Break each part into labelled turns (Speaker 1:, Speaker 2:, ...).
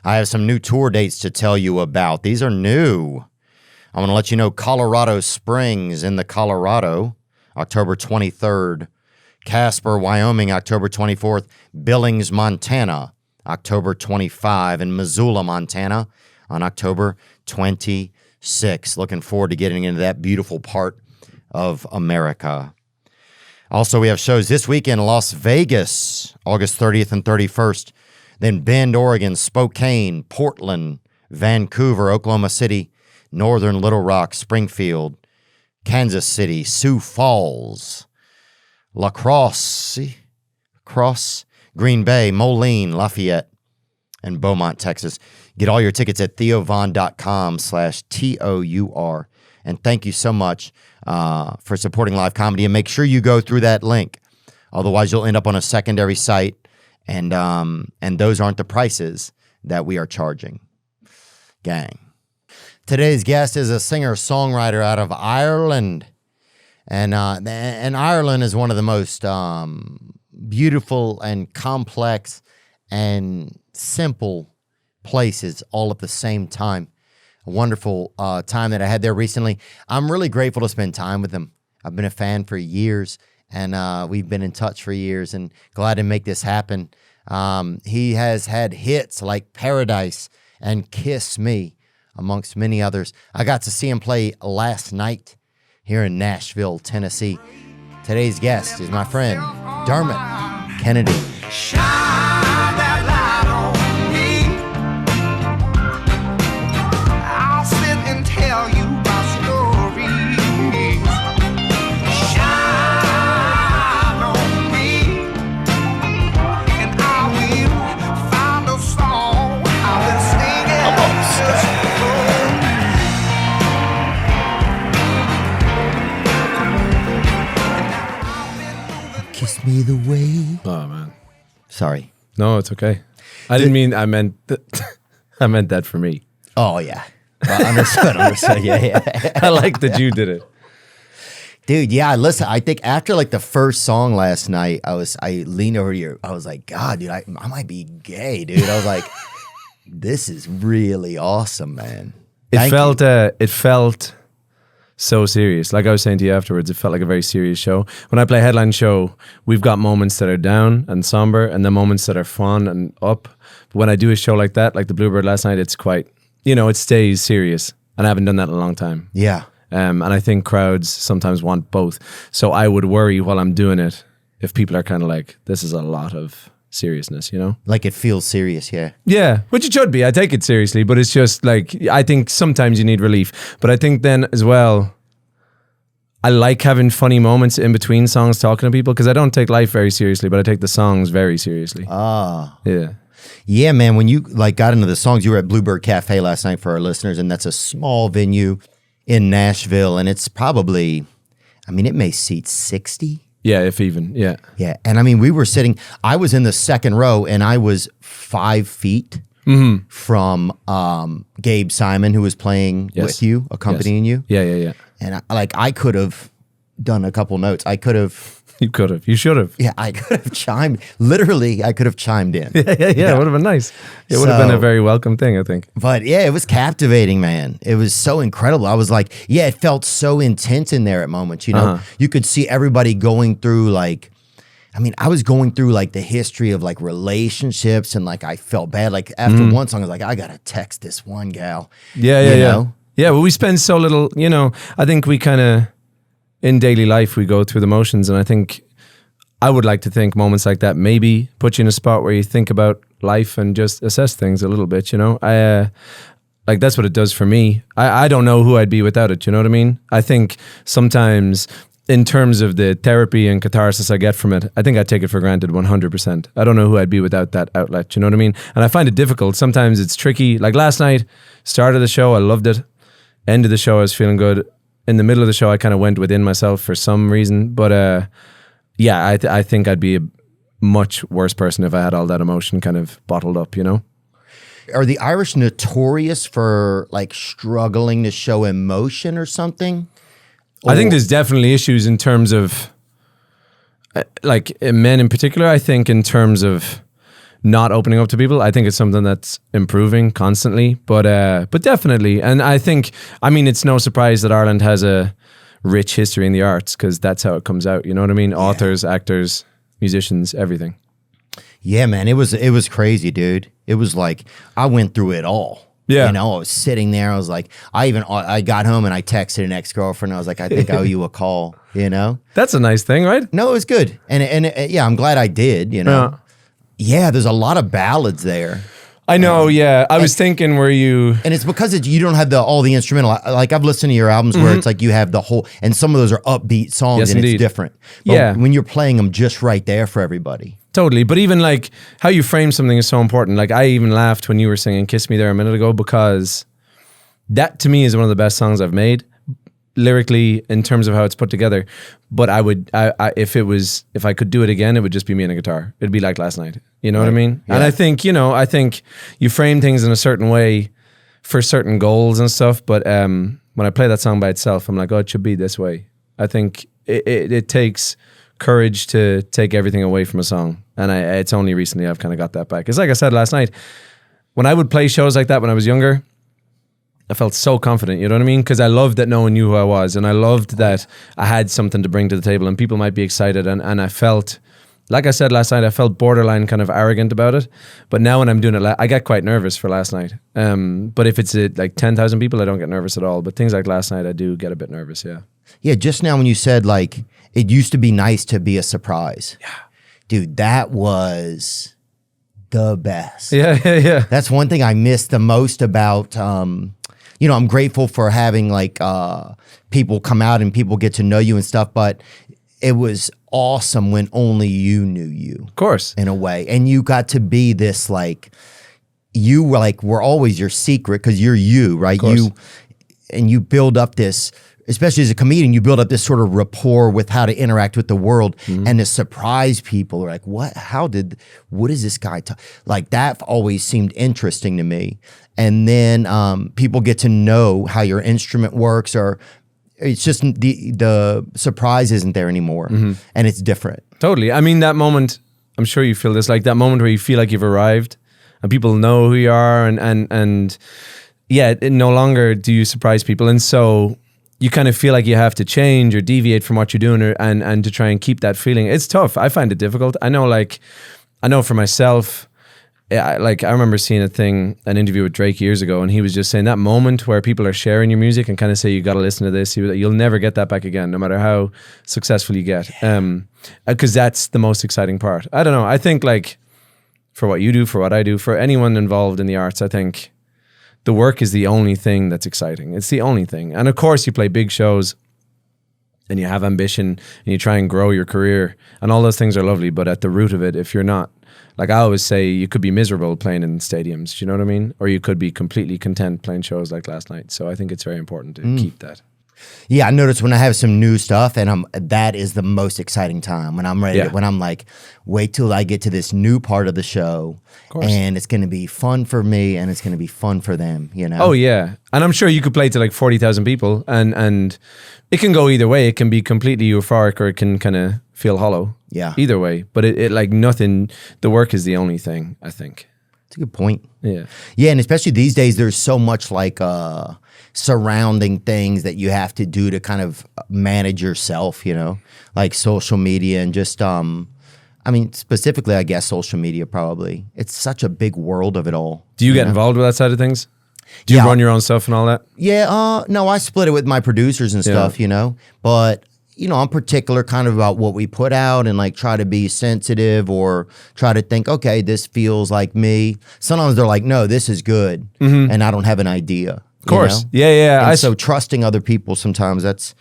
Speaker 1: I have some new tour dates to tell you about. These are new. I'm going to let you know Colorado Springs in the Colorado, October 23rd. Casper, Wyoming, October 24th. Billings, Montana, October 25th. And Missoula, Montana, on October 26th. Looking forward to getting into that beautiful part of America. Also, we have shows this weekend in Las Vegas, August 30th and 31st. Then Bend, Oregon, Spokane, Portland, Vancouver, Oklahoma City, Northern Little Rock, Springfield, Kansas City, Sioux Falls, La Crosse, Green Bay, Moline, Lafayette, and Beaumont, Texas. Get all your tickets at theovon.com/TOUR. And thank you so much for supporting live comedy. And make sure you go through that link. Otherwise, you'll end up on a secondary site. And those aren't the prices that we are charging. Gang. Today's guest is a singer-songwriter out of Ireland. And Ireland is one of the most beautiful and complex and simple places all at the same time. A wonderful time that I had there recently. I'm really grateful to spend time with him. I've been a fan for years, and we've been in touch for years, and glad to make this happen. He has had hits like Paradise and Kiss Me, amongst many others. I got to see him play last night here in Nashville, Tennessee. Today's guest is my friend, Dermot Kennedy.
Speaker 2: Shine that light on me. I'll sit and tell you my stories. Shine on me, and I will find a song I've been singing.
Speaker 1: Kiss me the way.
Speaker 3: Oh man,
Speaker 1: Sorry.
Speaker 3: no, it's okay. I didn't mean. I meant. I meant that for me.
Speaker 1: Oh, yeah. Understood. Yeah.
Speaker 3: I like that you did it.
Speaker 1: Dude, yeah, listen, I think after like the first song last night, I leaned over to you. I was like, God, dude, I might be gay, dude. I was like, this is really awesome, man.
Speaker 3: It felt so serious. Like I was saying to you afterwards, it felt like a very serious show. When I play a headline show, we've got moments that are down and somber, and then moments that are fun and up. But when I do a show like that, like the Bluebird last night, it's quite, it stays serious. And I haven't done that in a long time.
Speaker 1: Yeah.
Speaker 3: And I think crowds sometimes want both. So I would worry while I'm doing it if people are kind of like, this is a lot of seriousness,
Speaker 1: Like it feels serious, yeah.
Speaker 3: Yeah, which it should be. I take it seriously, but it's just like, I think sometimes you need relief. But I think then as well, I like having funny moments in between songs talking to people, because I don't take life very seriously, but I take the songs very seriously.
Speaker 1: Ah.
Speaker 3: Yeah.
Speaker 1: Yeah, man, when you like got into the songs, you were at Bluebird Cafe last night for our listeners, and that's a small venue in Nashville, and it's probably, it may seat 60.
Speaker 3: Yeah, if even, yeah.
Speaker 1: Yeah, and we were sitting, I was in the second row, and I was 5 feet from Gabe Simon, who was playing with you, accompanying you.
Speaker 3: Yeah.
Speaker 1: And I could have done a couple notes. I could have.
Speaker 3: You could have. You should have.
Speaker 1: Yeah, I could have chimed. Literally, I could have chimed in.
Speaker 3: Yeah. It would have been nice. It would have been a very welcome thing, I think.
Speaker 1: But yeah, it was captivating, man. It was so incredible. I was like, yeah, it felt so intense in there at moments. You could see everybody going through like, I was going through like the history of like relationships, and like I felt bad. Like after one song, I was like, I gotta text this one gal.
Speaker 3: Yeah. Yeah, well, we spend so little, I think we kind of, in daily life, we go through the motions, and I think, I would like to think moments like that maybe put you in a spot where you think about life and just assess things a little bit, I, like that's what it does for me. I don't know who I'd be without it, you know what I mean? I think sometimes, in terms of the therapy and catharsis I get from it, I think I take it for granted 100%. I don't know who I'd be without that outlet, you know what I mean? And I find it difficult. Sometimes it's tricky. Like last night, started the show, I loved it. End of the show, I was feeling good. In the middle of the show, I kind of went within myself for some reason. But yeah, I think I'd be a much worse person if I had all that emotion kind of bottled up,
Speaker 1: Are the Irish notorious for like struggling to show emotion or something?
Speaker 3: I think there's definitely issues in terms of, like men in particular, I think in terms of not opening up to people. I think it's something that's improving constantly, but definitely. And I think, I mean, it's no surprise that Ireland has a rich history in the arts because that's how it comes out. You know what I mean? Authors, actors, musicians, everything.
Speaker 1: Yeah, man, it was crazy, dude. It was like I went through it all.
Speaker 3: Yeah.
Speaker 1: You know, I was sitting there. I was like, I got home and I texted an ex-girlfriend. I was like, I think I owe you a call, you know?
Speaker 3: That's a nice thing, right?
Speaker 1: No, it was good. And yeah, I'm glad I did, you know? Yeah, there's a lot of ballads there.
Speaker 3: I know, yeah. I was thinking, were you...
Speaker 1: And it's because you don't have all the instrumental. Like, I've listened to your albums where it's like you have the whole... And some of those are upbeat songs,
Speaker 3: Yes,
Speaker 1: and
Speaker 3: indeed.
Speaker 1: it's different. But when you're playing them just right there for everybody.
Speaker 3: Totally. But even like how you frame something is so important. Like I even laughed when you were singing Kiss Me There a minute ago because that to me is one of the best songs I've made lyrically in terms of how it's put together. But if I could do it again, it would just be me and a guitar. It'd be like last night. You know what I mean? Yeah. And I think you frame things in a certain way for certain goals and stuff. But when I play that song by itself, I'm like, oh, it should be this way. I think it takes courage to take everything away from a song. And it's only recently I've kind of got that back. It's like I said last night, when I would play shows like that when I was younger, I felt so confident, you know what I mean? Because I loved that no one knew who I was, and I loved that I had something to bring to the table and people might be excited. And I felt, like I said last night, I felt borderline kind of arrogant about it. But now when I'm doing it, I get quite nervous for last night. But if it's like 10,000 people, I don't get nervous at all. But things like last night, I do get a bit nervous, yeah.
Speaker 1: Yeah, just now when you said like, it used to be nice to be a surprise. Yeah. Dude, that was the best.
Speaker 3: Yeah.
Speaker 1: That's one thing I miss the most about, you know, I'm grateful for having like people come out and people get to know you and stuff, but it was awesome when only you knew you.
Speaker 3: Of course.
Speaker 1: In a way. And you got to be this like, you were always your secret because you're you, right? You build up this, especially as a comedian, you build up this sort of rapport with how to interact with the world and to surprise people. Like, what is this guy like? That always seemed interesting to me. And then people get to know how your instrument works, or it's just the surprise isn't there anymore, and it's different.
Speaker 3: Totally. I mean, that moment, I'm sure you feel this, like that moment where you feel like you've arrived and people know who you are, and yeah, no longer do you surprise people. And so you kind of feel like you have to change or deviate from what you're doing, and to try and keep that feeling. It's tough. I find it difficult. I know for myself, I remember seeing an interview with Drake years ago, and he was just saying that moment where people are sharing your music and kind of say, you got to listen to this. You'll never get that back again, no matter how successful you get. Because that's the most exciting part. I don't know. I think like for what you do, for what I do, for anyone involved in the arts, I think the work is the only thing that's exciting. It's the only thing. And of course you play big shows and you have ambition and you try and grow your career, and all those things are lovely. But at the root of it, if you're not, like I always say, you could be miserable playing in stadiums. Do you know what I mean? Or you could be completely content playing shows like last night. So I think it's very important to keep that.
Speaker 1: Yeah, I notice when I have some new stuff, and that is the most exciting time when I'm ready. When I'm like, wait till I get to this new part of the show, and it's going to be fun for me, and it's going to be fun for them. You know?
Speaker 3: Oh yeah, and I'm sure you could play to like 40,000 people, and it can go either way. It can be completely euphoric, or it can kind of feel hollow.
Speaker 1: Yeah,
Speaker 3: either way. But it like nothing. The work is the only thing, I think.
Speaker 1: That's a good point.
Speaker 3: Yeah,
Speaker 1: and especially these days, there's so much like surrounding things that you have to do to kind of manage yourself, you know, like social media and just, I mean, specifically, I guess social media probably. It's such a big world of it all.
Speaker 3: Do you get involved with that side of things? Do you run your own stuff and all that?
Speaker 1: Yeah, no, I split it with my producers and stuff, you know, but you know, I'm particular kind of about what we put out and like try to be sensitive or try to think, okay, this feels like me. Sometimes they're like, no, this is good. And I don't have an idea.
Speaker 3: Of course.
Speaker 1: You know?
Speaker 3: Yeah.
Speaker 1: And so trusting other people sometimes, that's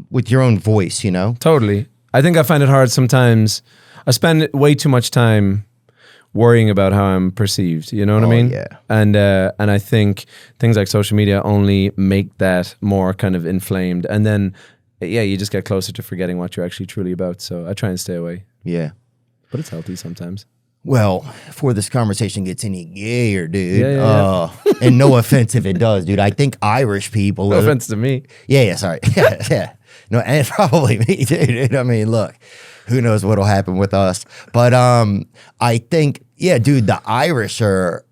Speaker 1: with your own voice, you know?
Speaker 3: Totally. I think I find it hard sometimes. I spend way too much time worrying about how I'm perceived. You know what I mean?
Speaker 1: Yeah.
Speaker 3: And I think things like social media only make that more kind of inflamed. And then, yeah, you just get closer to forgetting what you're actually truly about. So I try and stay away.
Speaker 1: Yeah.
Speaker 3: But it's healthy sometimes.
Speaker 1: Well, before this conversation gets any gayer, dude,
Speaker 3: Yeah.
Speaker 1: and no offense if it does, dude, I think Irish people...
Speaker 3: No offense to me.
Speaker 1: Yeah, sorry. Yeah. No, and it's probably me too, dude. I mean, look, Who knows what'll happen with us? But I think, yeah, dude, the Irish are.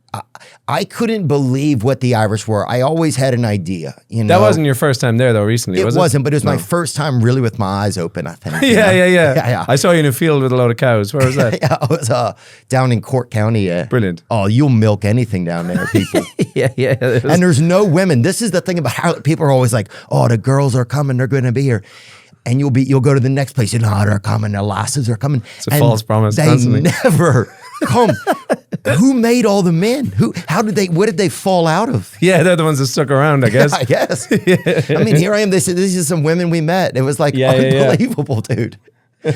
Speaker 1: I couldn't believe what the Irish were. I always had an idea. You know,
Speaker 3: That wasn't your first time there though. Recently, was it?
Speaker 1: It wasn't, but it was my first time really with my eyes open. I think.
Speaker 3: Yeah. I saw you in a field with a load of cows. Where was that?
Speaker 1: Yeah, I was down in Cork County.
Speaker 3: Brilliant.
Speaker 1: Oh, you'll milk anything down there, people.
Speaker 3: Yeah.
Speaker 1: And there's no women. This is the thing about how people are always like, oh, the girls are coming. They're going to be here. And you'll go to the next place. You know, they're coming. The lasses are coming.
Speaker 3: It's a false promise.
Speaker 1: They
Speaker 3: constantly.
Speaker 1: never come. Who made all the men? What did they fall out of?
Speaker 3: Yeah, they're the ones that stuck around, I guess.
Speaker 1: I guess. I mean, here I am. They said, these are some women we met. It was like unbelievable, dude.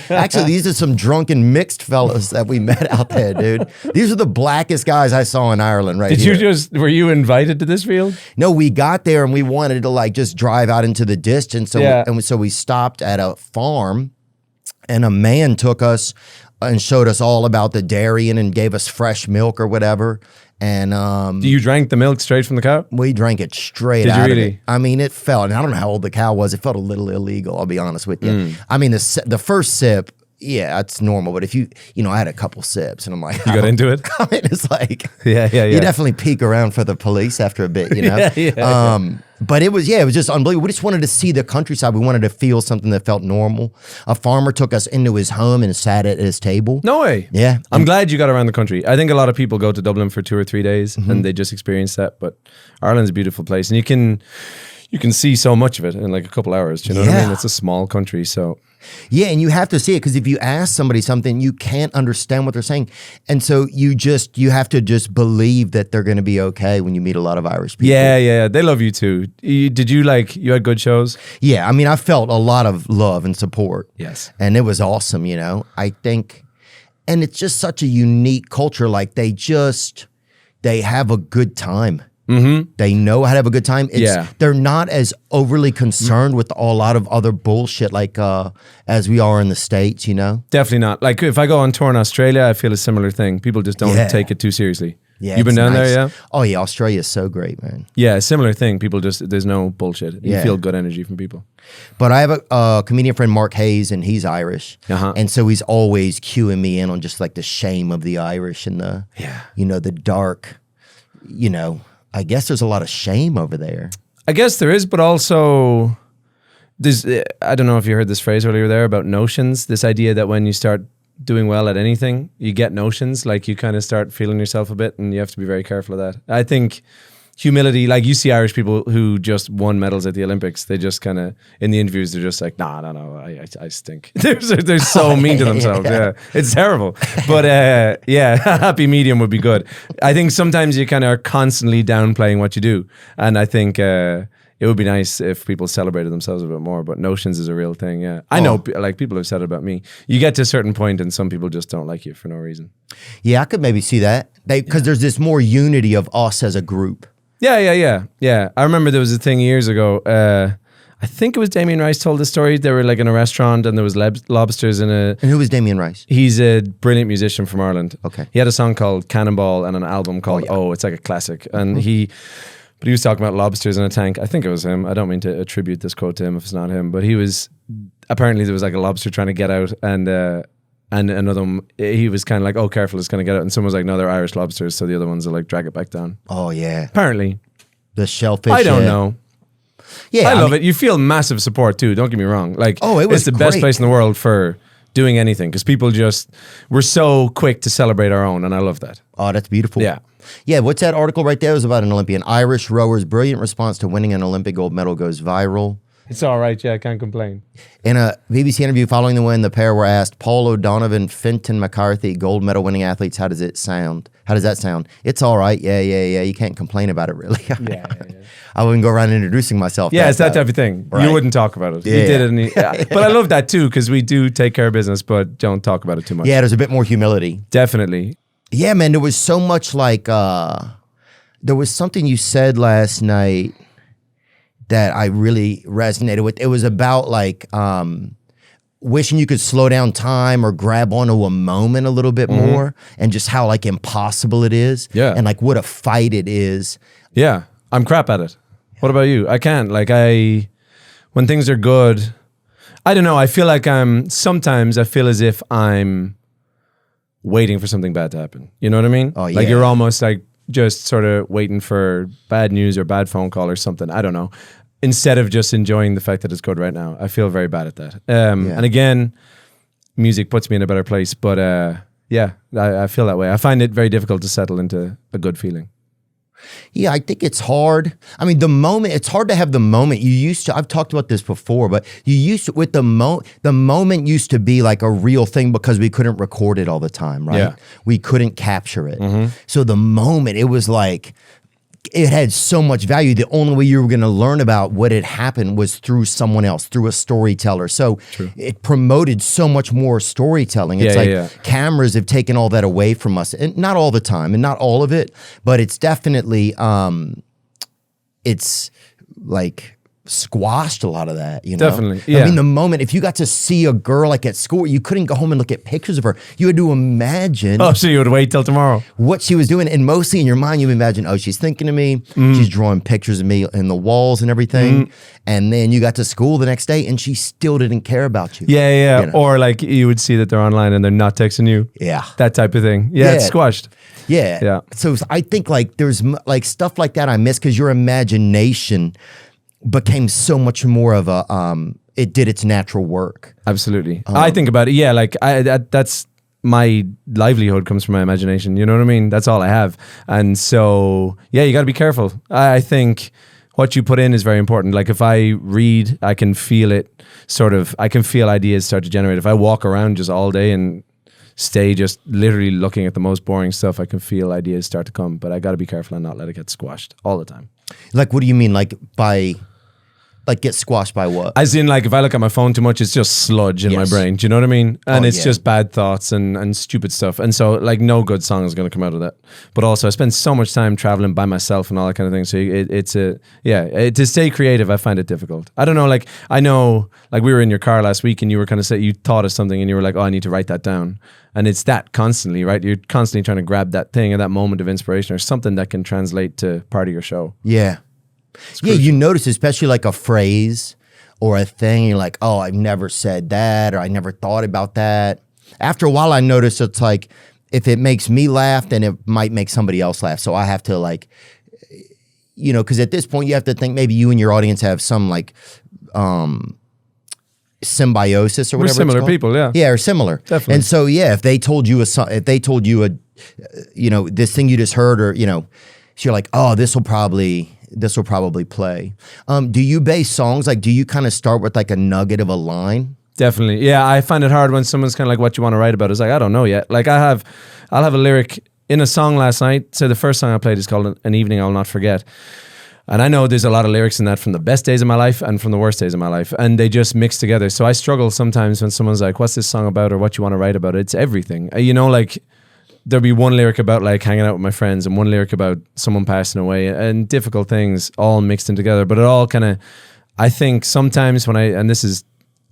Speaker 1: Actually, these are some drunken mixed fellas that we met out there, dude. These are the blackest guys I saw in Ireland
Speaker 3: Were you invited to this field?
Speaker 1: No, we got there and we wanted to like just drive out into the distance. So we stopped at a farm and a man took us and showed us all about the dairying and gave us fresh milk or whatever. And
Speaker 3: you drank the milk straight from the cow?
Speaker 1: we drank it straight
Speaker 3: Did you
Speaker 1: out of
Speaker 3: really?
Speaker 1: it. I mean, it felt, and I don't know how old the cow was. It felt a little illegal, I'll be honest with you. I mean, the first sip, yeah, it's normal. But if you I had a couple sips and I'm like,
Speaker 3: You got into it?
Speaker 1: I mean, it's like,
Speaker 3: Yeah.
Speaker 1: you definitely peek around for the police after a bit, you know? But it was just unbelievable. We just wanted to see the countryside. We wanted to feel something that felt normal. A farmer took us into his home and sat at his table.
Speaker 3: No way.
Speaker 1: Yeah.
Speaker 3: I'm glad you got around the country. I think a lot of people go to Dublin for 2 or 3 days
Speaker 1: Mm-hmm.
Speaker 3: and they just experience that. But Ireland's a beautiful place, and you can see so much of it in like a couple hours. Do you know what I
Speaker 1: Yeah.
Speaker 3: mean? It's a small country, so.
Speaker 1: Yeah, and you have to see it because if you ask somebody something, you can't understand what they're saying. And so you have to just believe that they're going to be okay when you meet a lot of Irish people.
Speaker 3: Yeah. They love you too. You had good shows?
Speaker 1: Yeah, I mean, I felt a lot of love and support.
Speaker 3: Yes.
Speaker 1: And it was awesome, you know. I think, and it's just such a unique culture. Like they have a good time. Mm-hmm. They know how to have a good time. They're not as overly concerned with a lot of other bullshit like as we are in the States, you know?
Speaker 3: Definitely not. Like if I go on tour in Australia, I feel a similar thing. People just don't take it too seriously.
Speaker 1: Yeah,
Speaker 3: You've been
Speaker 1: it's
Speaker 3: down
Speaker 1: nice.
Speaker 3: there, yeah?
Speaker 1: Oh yeah, Australia is so great, man.
Speaker 3: Yeah, similar thing. People there's no bullshit. You
Speaker 1: Yeah.
Speaker 3: feel good energy from people.
Speaker 1: But I have a comedian friend, Mark Hayes, and he's Irish.
Speaker 3: Uh-huh.
Speaker 1: And so he's always cueing me in on just like the shame of the Irish and the, the dark, I guess there's a lot of shame over there.
Speaker 3: I guess there is, but also there's, I don't know if you heard this phrase earlier there about notions, this idea that when you start doing well at anything, you get notions, like you kind of start feeling yourself a bit and you have to be very careful of that. I think humility, like you see Irish people who just won medals at the Olympics, they just kind of, in the interviews, they're just like, no, I stink. They're so mean to themselves. Yeah. It's terrible. But happy medium would be good. I think sometimes you kind of are constantly downplaying what you do. And I think it would be nice if people celebrated themselves a bit more, but notions is a real thing. Yeah. I know, like people have said it about me. You get to a certain point and some people just don't like you for no reason.
Speaker 1: Yeah, I could maybe see that. Because there's this more unity of us as a group.
Speaker 3: Yeah. I remember there was a thing years ago. I think it was Damien Rice told the story. They were like in a restaurant and there was lobsters in a...
Speaker 1: And who was Damien Rice?
Speaker 3: He's a brilliant musician from Ireland.
Speaker 1: Okay.
Speaker 3: He had a song called Cannonball and an album called it's like a classic. And he was talking about lobsters in a tank. I think it was him. I don't mean to attribute this quote to him if it's not him, but apparently there was like a lobster trying to get out and another one, he was kind of like, oh, careful, it's going to get out. And someone was like, no, they're Irish lobsters. So the other ones will like drag it back down.
Speaker 1: Oh, yeah.
Speaker 3: Apparently.
Speaker 1: The shellfish.
Speaker 3: I don't know.
Speaker 1: Yeah.
Speaker 3: I love it. You feel massive support too. Don't get me wrong. Like,
Speaker 1: it was
Speaker 3: it's the best
Speaker 1: great.
Speaker 3: place in the world for doing anything because people we're so quick to celebrate our own. And I love that.
Speaker 1: Oh, that's beautiful.
Speaker 3: Yeah.
Speaker 1: Yeah, what's that article right there? It was about an Olympian. Irish rower's brilliant response to winning an Olympic gold medal goes viral.
Speaker 3: It's all right. Yeah, I can't complain.
Speaker 1: In a BBC interview following the win, the pair were asked, Paul O'Donovan, Fintan McCarthy, gold medal winning athletes, how does it sound? How does that sound? It's all right. Yeah. You can't complain about it, really.
Speaker 3: Yeah.
Speaker 1: I wouldn't go around introducing myself.
Speaker 3: Yeah, it's that type of thing.
Speaker 1: Right.
Speaker 3: You wouldn't talk about it.
Speaker 1: Yeah.
Speaker 3: He did it. And but I love that too because we do take care of business, but don't talk about it too much.
Speaker 1: Yeah, there's a bit more humility.
Speaker 3: Definitely.
Speaker 1: Yeah, man, there was so much like, there was something you said last night that I really resonated with. It was about like wishing you could slow down time or grab onto a moment a little bit more and just how like impossible it is.
Speaker 3: Yeah.
Speaker 1: And like what a fight it is.
Speaker 3: Yeah, I'm crap at it. What about you? I can't. Like when things are good, I don't know. I feel like sometimes I feel as if I'm waiting for something bad to happen. You know what I mean?
Speaker 1: Oh, yeah.
Speaker 3: Like you're almost like just sort of waiting for bad news or bad phone call or something. I don't know. Instead of just enjoying the fact that it's good right now. I feel very bad at that. And again, music puts me in a better place. But I feel that way. I find it very difficult to settle into a good feeling.
Speaker 1: Yeah, I think it's hard. I mean, it's hard to have the moment. I've talked about this before, but the moment used to be like a real thing because we couldn't record it all the time, right?
Speaker 3: Yeah.
Speaker 1: We couldn't capture it. So the moment, it was like, it had so much value. The only way you were going to learn about what had happened was through someone else, through a storyteller. So it promoted so much more storytelling. It's cameras have taken all that away from us, and not all the time, and not all of it, but it's definitely it's like squashed a lot of that, you know?
Speaker 3: Definitely, yeah.
Speaker 1: I mean, the moment, if you got to see a girl like at school, you couldn't go home and look at pictures of her. You had to imagine
Speaker 3: So you would wait till tomorrow.
Speaker 1: what she was doing. And mostly in your mind, you imagine, oh, she's thinking of me. She's drawing pictures of me in the walls and everything. And then you got to school the next day and she still didn't care about you.
Speaker 3: Yeah.
Speaker 1: You know?
Speaker 3: Or like you would see that they're online and they're not texting you.
Speaker 1: Yeah.
Speaker 3: That type of thing. Yeah, it's squashed.
Speaker 1: Yeah.
Speaker 3: Yeah.
Speaker 1: So I think like there's like stuff like that I miss because your imagination became so much more of a, it did its natural work.
Speaker 3: Absolutely. I think about it. Yeah, like that's my livelihood comes from my imagination. You know what I mean? That's all I have. And so, yeah, you got to be careful. I think what you put in is very important. Like if I read, I can feel it I can feel ideas start to generate. If I walk around just all day and stay just literally looking at the most boring stuff, I can feel ideas start to come. But I got to be careful and not let it get squashed all the time.
Speaker 1: Like, what do you mean? Like get squashed by what?
Speaker 3: As in, like, if I look at my phone too much, it's just sludge in my brain. Do you know what I mean? And it's just bad thoughts and stupid stuff. And so, like, no good song is going to come out of that. But also, I spend so much time traveling by myself and all that kind of thing. So to stay creative, I find it difficult. I don't know, like, I know, like, we were in your car last week and you were kind of you thought of something and you were like, oh, I need to write that down. And it's that constantly, right? You're constantly trying to grab that thing or that moment of inspiration or something that can translate to part of your show.
Speaker 1: Yeah. Yeah, you notice, especially like a phrase or a thing, you're like, oh, I've never said that, or I never thought about that. After a while, I notice it's like, if it makes me laugh, then it might make somebody else laugh. So I have to like, you know, because at this point, you have to think maybe you and your audience have some like symbiosis or whatever.
Speaker 3: We're similar
Speaker 1: it's called.
Speaker 3: people, yeah.
Speaker 1: Yeah, or similar.
Speaker 3: Definitely.
Speaker 1: And so, yeah, if they told you you know, this thing you just heard, or, you know, so you're like, oh, this will probably play. Do you base songs, like, do you kind of start with like a nugget of a line?
Speaker 3: Definitely. Yeah, I find it hard when someone's kind of like, what you want to write about? It's like, I don't know yet. Like I'll have a lyric in a song last night. So the first song I played is called An Evening I'll Not Forget. And I know there's a lot of lyrics in that from the best days of my life and from the worst days of my life. And they just mix together. So I struggle sometimes when someone's like, what's this song about, or what you want to write about? It's everything. You know, like there'll be one lyric about like hanging out with my friends and one lyric about someone passing away and difficult things all mixed in together. But it all kind of, I think sometimes and this is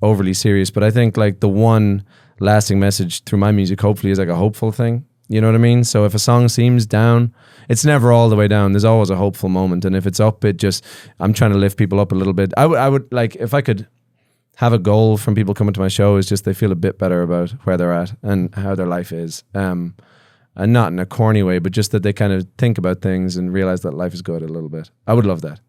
Speaker 3: overly serious, but I think like the one lasting message through my music hopefully is like a hopeful thing. You know what I mean? So if a song seems down, it's never all the way down. There's always a hopeful moment. And if it's up, I'm trying to lift people up a little bit. I would like, if I could have a goal from people coming to my show, is just they feel a bit better about where they're at and how their life is. And not in a corny way, but just that they kind of think about things and realize that life is good a little bit. I would love that.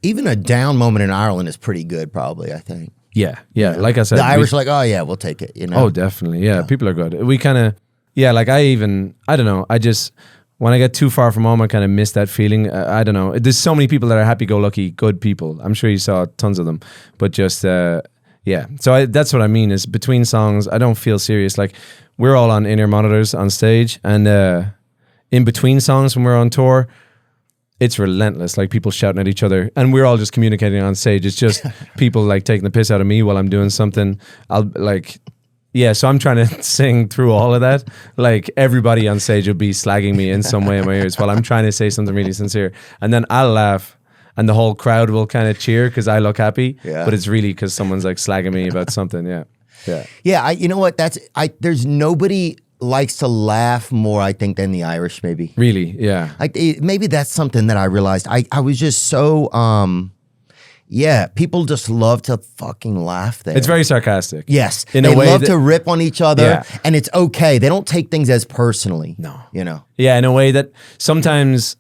Speaker 1: Even a down moment in Ireland is pretty good, probably, I think.
Speaker 3: Yeah. Like I said,
Speaker 1: the Irish are like, oh yeah, we'll take it. You know?
Speaker 3: Oh, definitely. Yeah, people are good. We kind of, like I don't know. I just, when I get too far from home, I kind of miss that feeling. I don't know. There's so many people that are happy-go-lucky, good people. I'm sure you saw tons of them, but just, yeah. So that's what I mean is between songs, I don't feel serious. Like we're all on in-ear monitors on stage, and in between songs when we're on tour, it's relentless. Like people shouting at each other, and we're all just communicating on stage. It's just people like taking the piss out of me while I'm doing something. So I'm trying to sing through all of that. Like everybody on stage will be slagging me in some way in my ears while I'm trying to say something really sincere. And then I'll laugh and the whole crowd will kind of cheer because I look happy. Yeah. But it's really because someone's like slagging me about something. Yeah. Yeah.
Speaker 1: Yeah. You know what? There's nobody likes to laugh more, I think, than the Irish, maybe.
Speaker 3: Really? Yeah.
Speaker 1: Maybe that's something that I realized. I was just so, Yeah, people just love to fucking laugh there.
Speaker 3: It's very sarcastic.
Speaker 1: Yes,
Speaker 3: in
Speaker 1: they
Speaker 3: a way
Speaker 1: love
Speaker 3: that,
Speaker 1: to rip on each other,
Speaker 3: Yeah.
Speaker 1: and it's okay. They don't take things as personally.
Speaker 3: No.
Speaker 1: You know.
Speaker 3: Yeah, in a way that sometimes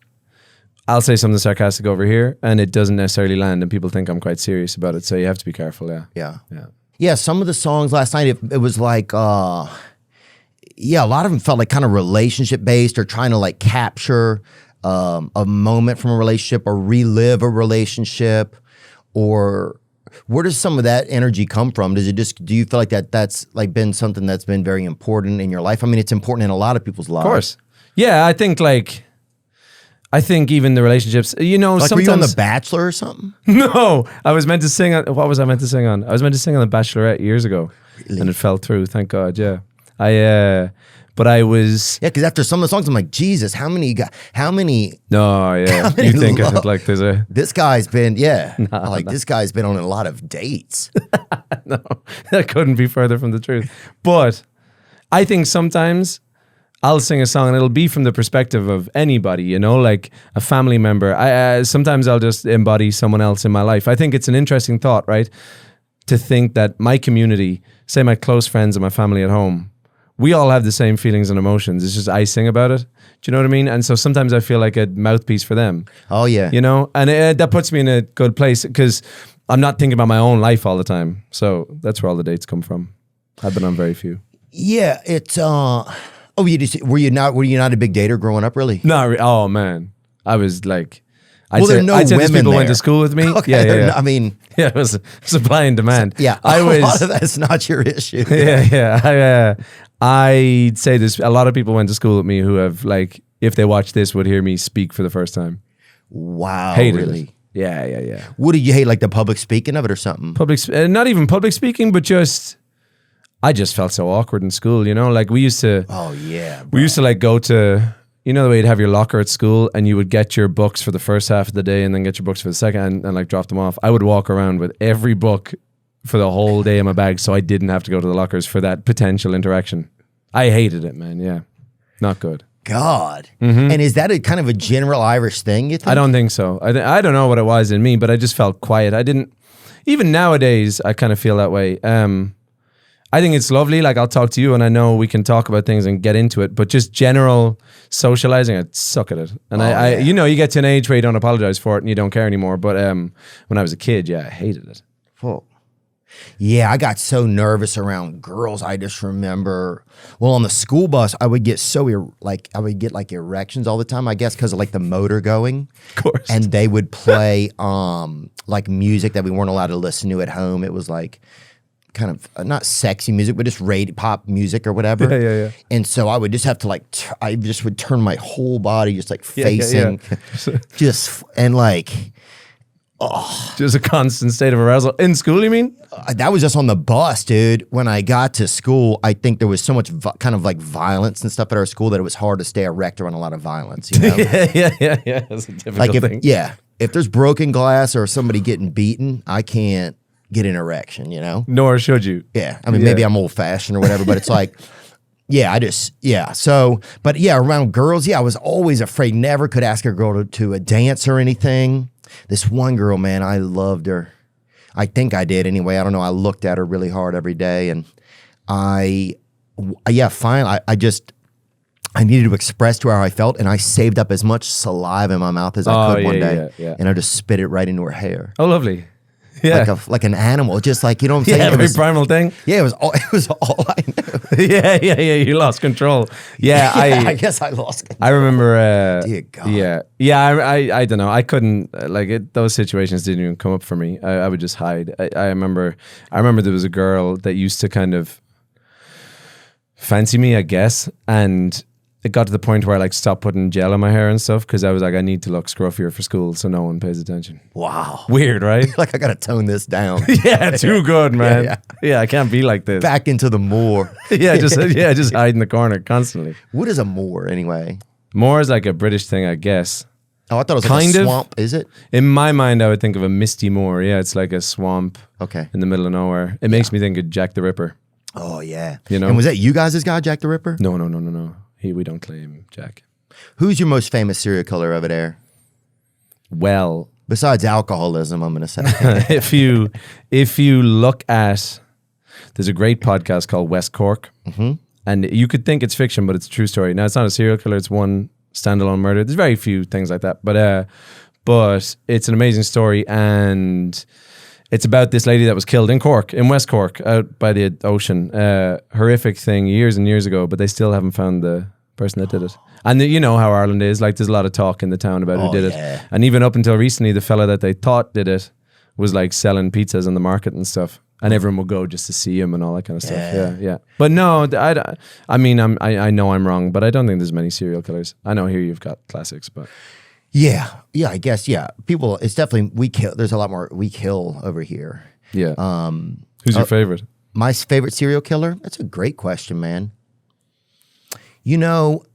Speaker 3: I'll say something sarcastic over here and it doesn't necessarily land and people think I'm quite serious about it. So you have to be careful, yeah.
Speaker 1: Yeah.
Speaker 3: Yeah.
Speaker 1: Yeah, some of the songs last night, it was like, yeah, a lot of them felt like kind of relationship based or trying to like capture a moment from a relationship or relive a relationship. Or where does some of that energy come from? Does it just, do you feel like that's like been something that's been very important in your life? I mean, it's important in a lot of people's lives.
Speaker 3: Of course. Yeah, I think even the relationships, you know,
Speaker 1: Like,
Speaker 3: sometimes.
Speaker 1: were you on The Bachelor or something?
Speaker 3: No, I was meant to sing on, what was I meant to sing on? I was meant to sing on The Bachelorette years ago.
Speaker 1: Really?
Speaker 3: And it fell through, thank God, yeah. But I was.
Speaker 1: Yeah, because after some of the songs, I'm like, Jesus, how many?
Speaker 3: No, yeah.
Speaker 1: many
Speaker 3: You think
Speaker 1: love-
Speaker 3: like there's a.
Speaker 1: This guy's been, this guy's been on a lot of dates.
Speaker 3: No, that couldn't be further from the truth. But I think sometimes I'll sing a song and it'll be from the perspective of anybody, you know, like a family member. Sometimes I'll just embody someone else in my life. I think it's an interesting thought, right? To think that my community, say my close friends and my family at home, we all have the same feelings and emotions. It's just I sing about it. Do you know what I mean? And so sometimes I feel like a mouthpiece for them.
Speaker 1: Oh, yeah.
Speaker 3: You know? And that puts me in a good place because I'm not thinking about my own life all the time. So that's where all the dates come from. I've been on very few.
Speaker 1: Yeah, it's, were you not a big dater growing up, really?
Speaker 3: Oh, man. I was like...
Speaker 1: Well, there are no
Speaker 3: I'd say these
Speaker 1: women
Speaker 3: people went
Speaker 1: there.
Speaker 3: to school with me.
Speaker 1: Okay,
Speaker 3: Yeah.
Speaker 1: I mean...
Speaker 3: Yeah, it was supply and demand.
Speaker 1: Yeah,
Speaker 3: I
Speaker 1: a
Speaker 3: was...
Speaker 1: lot of that's not your issue.
Speaker 3: Yeah. I'd say this. A lot of people went to school with me who have, like, if they watch this, would hear me speak for the first time.
Speaker 1: Wow,
Speaker 3: Hated
Speaker 1: really?
Speaker 3: it. Yeah.
Speaker 1: What did you hate, like the public speaking of it or something?
Speaker 3: Not even public speaking, but just... I just felt so awkward in school, you know? Like, we used to...
Speaker 1: Oh, yeah.
Speaker 3: We used to, like, go to... You know the way you'd have your locker at school and you would get your books for the first half of the day and then get your books for the second and like drop them off. I would walk around with every book for the whole day in my bag so I didn't have to go to the lockers for that potential interaction. I hated it, man. Yeah. Not good.
Speaker 1: God. And is that a kind of a general Irish thing, you think?
Speaker 3: I don't think so. I don't know what it was in me, but I just felt quiet. I didn't... Even nowadays, I kind of feel that way. I think it's lovely. Like, I'll talk to you and I know we can talk about things and get into it, but just general socializing, I suck at it. And I you know, you get to an age where you don't apologize for it and you don't care anymore. But when I was a kid, yeah, I hated it.
Speaker 1: Oh. Yeah, I got so nervous around girls. I just remember, well, on the school bus, I would get I would get like erections all the time, I guess, because of like the motor going.
Speaker 3: Of course.
Speaker 1: And they would play like music that we weren't allowed to listen to at home. It was like kind of not sexy music, but just pop music or whatever.
Speaker 3: Yeah.
Speaker 1: And so I would just have to like, I just would turn my whole body just like facing, just, and like,
Speaker 3: just a constant state of arousal. In school, you mean?
Speaker 1: that was just on the bus, dude. When I got to school, I think there was so much kind of like violence and stuff at our school that it was hard to stay erect around a lot of violence, you know?
Speaker 3: Yeah. That's a difficult
Speaker 1: Like
Speaker 3: thing.
Speaker 1: if there's broken glass or somebody getting beaten, I can't get an erection, you know?
Speaker 3: Nor should you.
Speaker 1: Yeah. I mean, maybe I'm old fashioned or whatever, but it's like, So, but yeah, around girls, I was always afraid, never could ask a girl to a dance or anything. This one girl, man, I loved her. I think I did anyway. I don't know. I looked at her really hard every day and finally, I needed to express to her how I felt, and I saved up as much saliva in my mouth as I could one day, and I just spit it right into her hair.
Speaker 3: Oh, lovely. Yeah.
Speaker 1: Like an animal, just like, you know what I'm saying?
Speaker 3: Yeah, very primal thing.
Speaker 1: Yeah, it was all I knew.
Speaker 3: Yeah. You lost control. Yeah,
Speaker 1: I guess I lost control.
Speaker 3: I remember.
Speaker 1: Dear God.
Speaker 3: Yeah. I don't know. I couldn't those situations didn't even come up for me. I would just hide. I remember there was a girl that used to kind of fancy me, I guess, and it got to the point where I like stopped putting gel in my hair and stuff because I was like, I need to look scruffier for school so no one pays attention.
Speaker 1: Wow.
Speaker 3: Weird, right?
Speaker 1: Like, I gotta tone this down.
Speaker 3: Yeah, too good, man. Yeah, I can't be like this.
Speaker 1: Back into the moor.
Speaker 3: just hide in the corner constantly.
Speaker 1: What is a moor anyway?
Speaker 3: Moor is like a British thing, I guess.
Speaker 1: Oh, I thought it was like a swamp. Is it?
Speaker 3: In my mind, I would think of a misty moor. Yeah, it's like a swamp.
Speaker 1: Okay.
Speaker 3: In the middle of nowhere. It makes me think of Jack the Ripper.
Speaker 1: Oh yeah.
Speaker 3: You know?
Speaker 1: And was that you guys' guy, Jack the Ripper?
Speaker 3: No. We don't claim Jack.
Speaker 1: Who's your most famous serial killer over there?
Speaker 3: Well,
Speaker 1: Besides alcoholism, I'm going to say.
Speaker 3: if you look at, there's a great podcast called West Cork, and you could think it's fiction, but it's a true story. Now, it's not a serial killer; it's one standalone murder. There's very few things like that, but it's an amazing story, and it's about this lady that was killed in Cork, in West Cork, out by the ocean. Horrific thing years and years ago, but they still haven't found the person that did it. And you know how Ireland is, like there's a lot of talk in the town about who did it. And even up until recently, the fella that they thought did it was like selling pizzas on the market and stuff. And everyone will go just to see him and all that kind of stuff. Yeah. But no, I mean, I know I'm wrong, but I don't think there's many serial killers. I know here you've got classics, but...
Speaker 1: Yeah, I guess, people, it's definitely, we kill, there's a lot more, we kill over here.
Speaker 3: Yeah. Who's your favorite?
Speaker 1: My favorite serial killer? That's a great question, man. You know,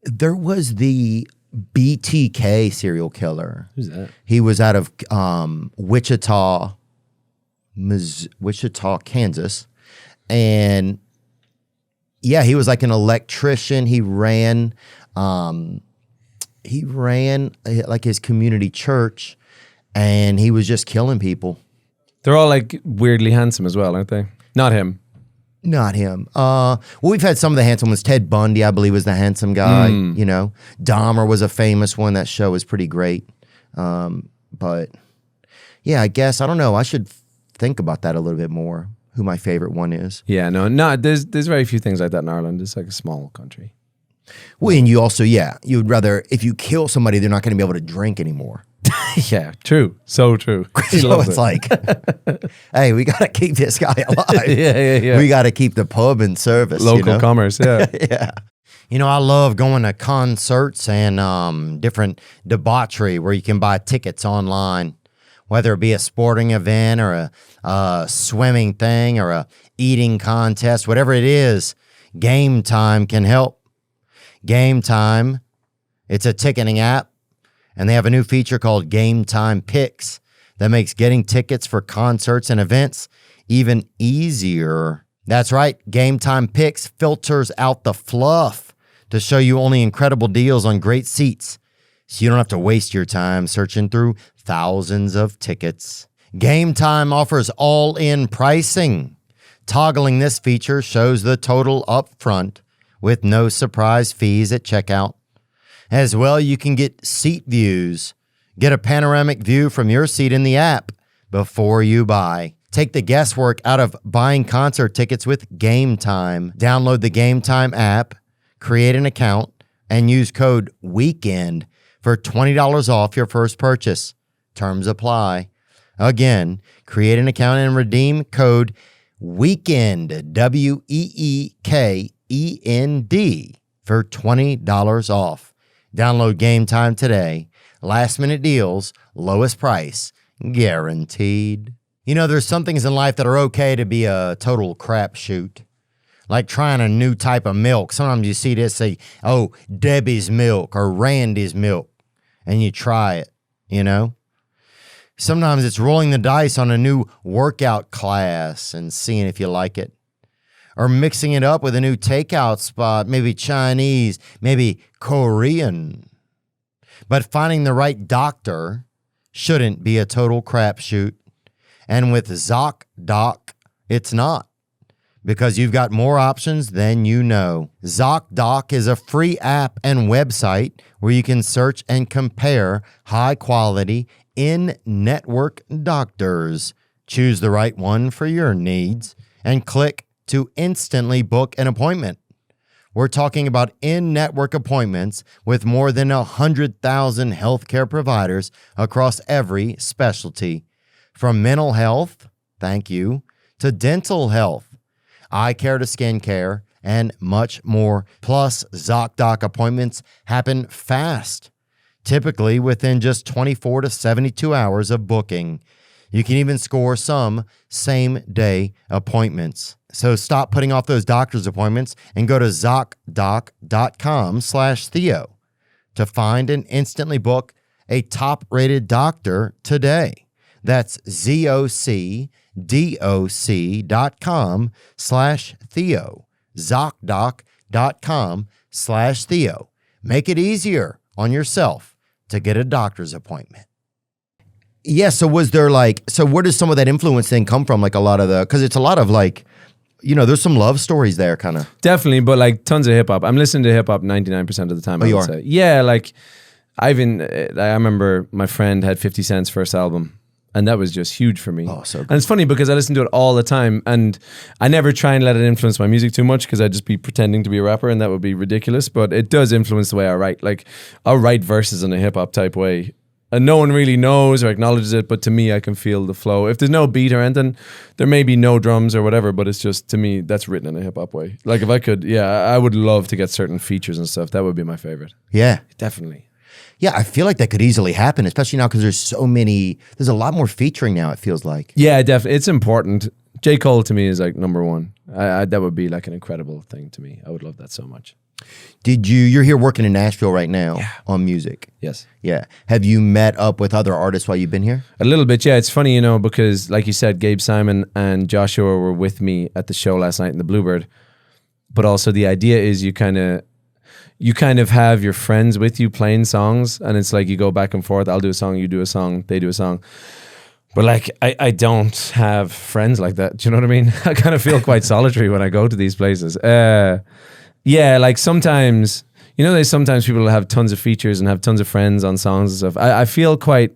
Speaker 1: there was the BTK serial killer.
Speaker 3: Who's that?
Speaker 1: He was out of Wichita, Kansas. And yeah, he was like an electrician. He ran like his community church, and he was just killing people.
Speaker 3: They're all like weirdly handsome as well, aren't they? Not him.
Speaker 1: Not him. Well, we've had some of the handsome ones. Ted Bundy, I believe, was the handsome guy. You know, Dahmer was a famous one. That show was pretty great. But yeah, I guess I don't know. I should think about that a little bit more. Who my favorite one is?
Speaker 3: Yeah, no. There's very few things like that in Ireland. It's like a small country.
Speaker 1: Well, and you also, you'd rather if you kill somebody, they're not going to be able to drink anymore.
Speaker 3: Yeah, true. So true.
Speaker 1: So it's like, hey, we got to keep this guy alive.
Speaker 3: Yeah.
Speaker 1: We got to keep the pub in service.
Speaker 3: Local commerce, yeah.
Speaker 1: Yeah. You know, I love going to concerts and different debauchery where you can buy tickets online, whether it be a sporting event or a swimming thing or a eating contest, whatever it is, Game Time can help. Game Time, it's a ticketing app, and they have a new feature called Game Time Picks that makes getting tickets for concerts and events even easier. That's right, Game Time Picks filters out the fluff to show you only incredible deals on great seats, so you don't have to waste your time searching through thousands of tickets. Game Time offers all-in pricing. Toggling this feature shows the total up front with no surprise fees at checkout. As well, you can get seat views. Get a panoramic view from your seat in the app before you buy. Take the guesswork out of buying concert tickets with Game Time. Download the Game Time app, create an account, and use code WEEKEND for $20 off your first purchase. Terms apply. Again, create an account and redeem code WEEKEND, WEEKEND, for $20 off. Download Game Time today. Last minute deals, lowest price, guaranteed. You know, there's some things in life that are okay to be a total crapshoot. Like trying a new type of milk. Sometimes you see this, say, oh, Debbie's milk or Randy's milk, and you try it, you know? Sometimes it's rolling the dice on a new workout class and seeing if you like it. Or mixing it up with a new takeout spot, maybe Chinese, maybe Korean. But finding the right doctor shouldn't be a total crapshoot. And with ZocDoc, it's not. Because you've got more options than you know. ZocDoc is a free app and website where you can search and compare high-quality, in-network doctors. Choose the right one for your needs and click to instantly book an appointment. We're talking about in-network appointments with more than 100,000 healthcare providers across every specialty. From mental health, thank you, to dental health, eye care to skin care, and much more. Plus, ZocDoc appointments happen fast, typically within just 24 to 72 hours of booking. You can even score some same-day appointments. So stop putting off those doctor's appointments and go to ZocDoc.com/Theo to find and instantly book a top-rated doctor today. That's ZocDoc.com/Theo. ZocDoc.com/Theo. Make it easier on yourself to get a doctor's appointment. Yeah, so was there like, so where does some of that influence thing come from? Like a lot of because it's a lot of like, there's some love stories there kind of.
Speaker 3: Definitely, but like tons of hip hop. I'm listening to hip hop 99% of the time.
Speaker 1: Oh,
Speaker 3: I
Speaker 1: you
Speaker 3: would
Speaker 1: are?
Speaker 3: say. Yeah, like I remember my friend had 50 Cent's first album. And that was just huge for me.
Speaker 1: Oh, so good.
Speaker 3: And it's funny because I listen to it all the time and I never try and let it influence my music too much because I'd just be pretending to be a rapper and that would be ridiculous. But it does influence the way I write. Like I'll write verses in a hip hop type way and no one really knows or acknowledges it. But to me, I can feel the flow. If there's no beat or anything, there may be no drums or whatever, but it's just, to me, that's written in a hip hop way. Like if I could, I would love to get certain features and stuff. That would be my favorite.
Speaker 1: Yeah.
Speaker 3: Definitely.
Speaker 1: Yeah, I feel like that could easily happen, especially now because there's a lot more featuring now, it feels like.
Speaker 3: Yeah, definitely. It's important. J. Cole to me is like number one. That would be like an incredible thing to me. I would love that so much.
Speaker 1: You're here working in Nashville right now on music.
Speaker 3: Yes.
Speaker 1: Yeah. Have you met up with other artists while you've been here?
Speaker 3: A little bit, yeah. It's funny, because like you said, Gabe Simon and Joshua were with me at the show last night in the Bluebird. But also the idea is you kind of have your friends with you playing songs and it's like you go back and forth. I'll do a song, you do a song, they do a song. But like, I don't have friends like that. Do you know what I mean? I kind of feel quite solitary when I go to these places. Yeah, like sometimes, there's sometimes people have tons of features and have tons of friends on songs and stuff. I feel quite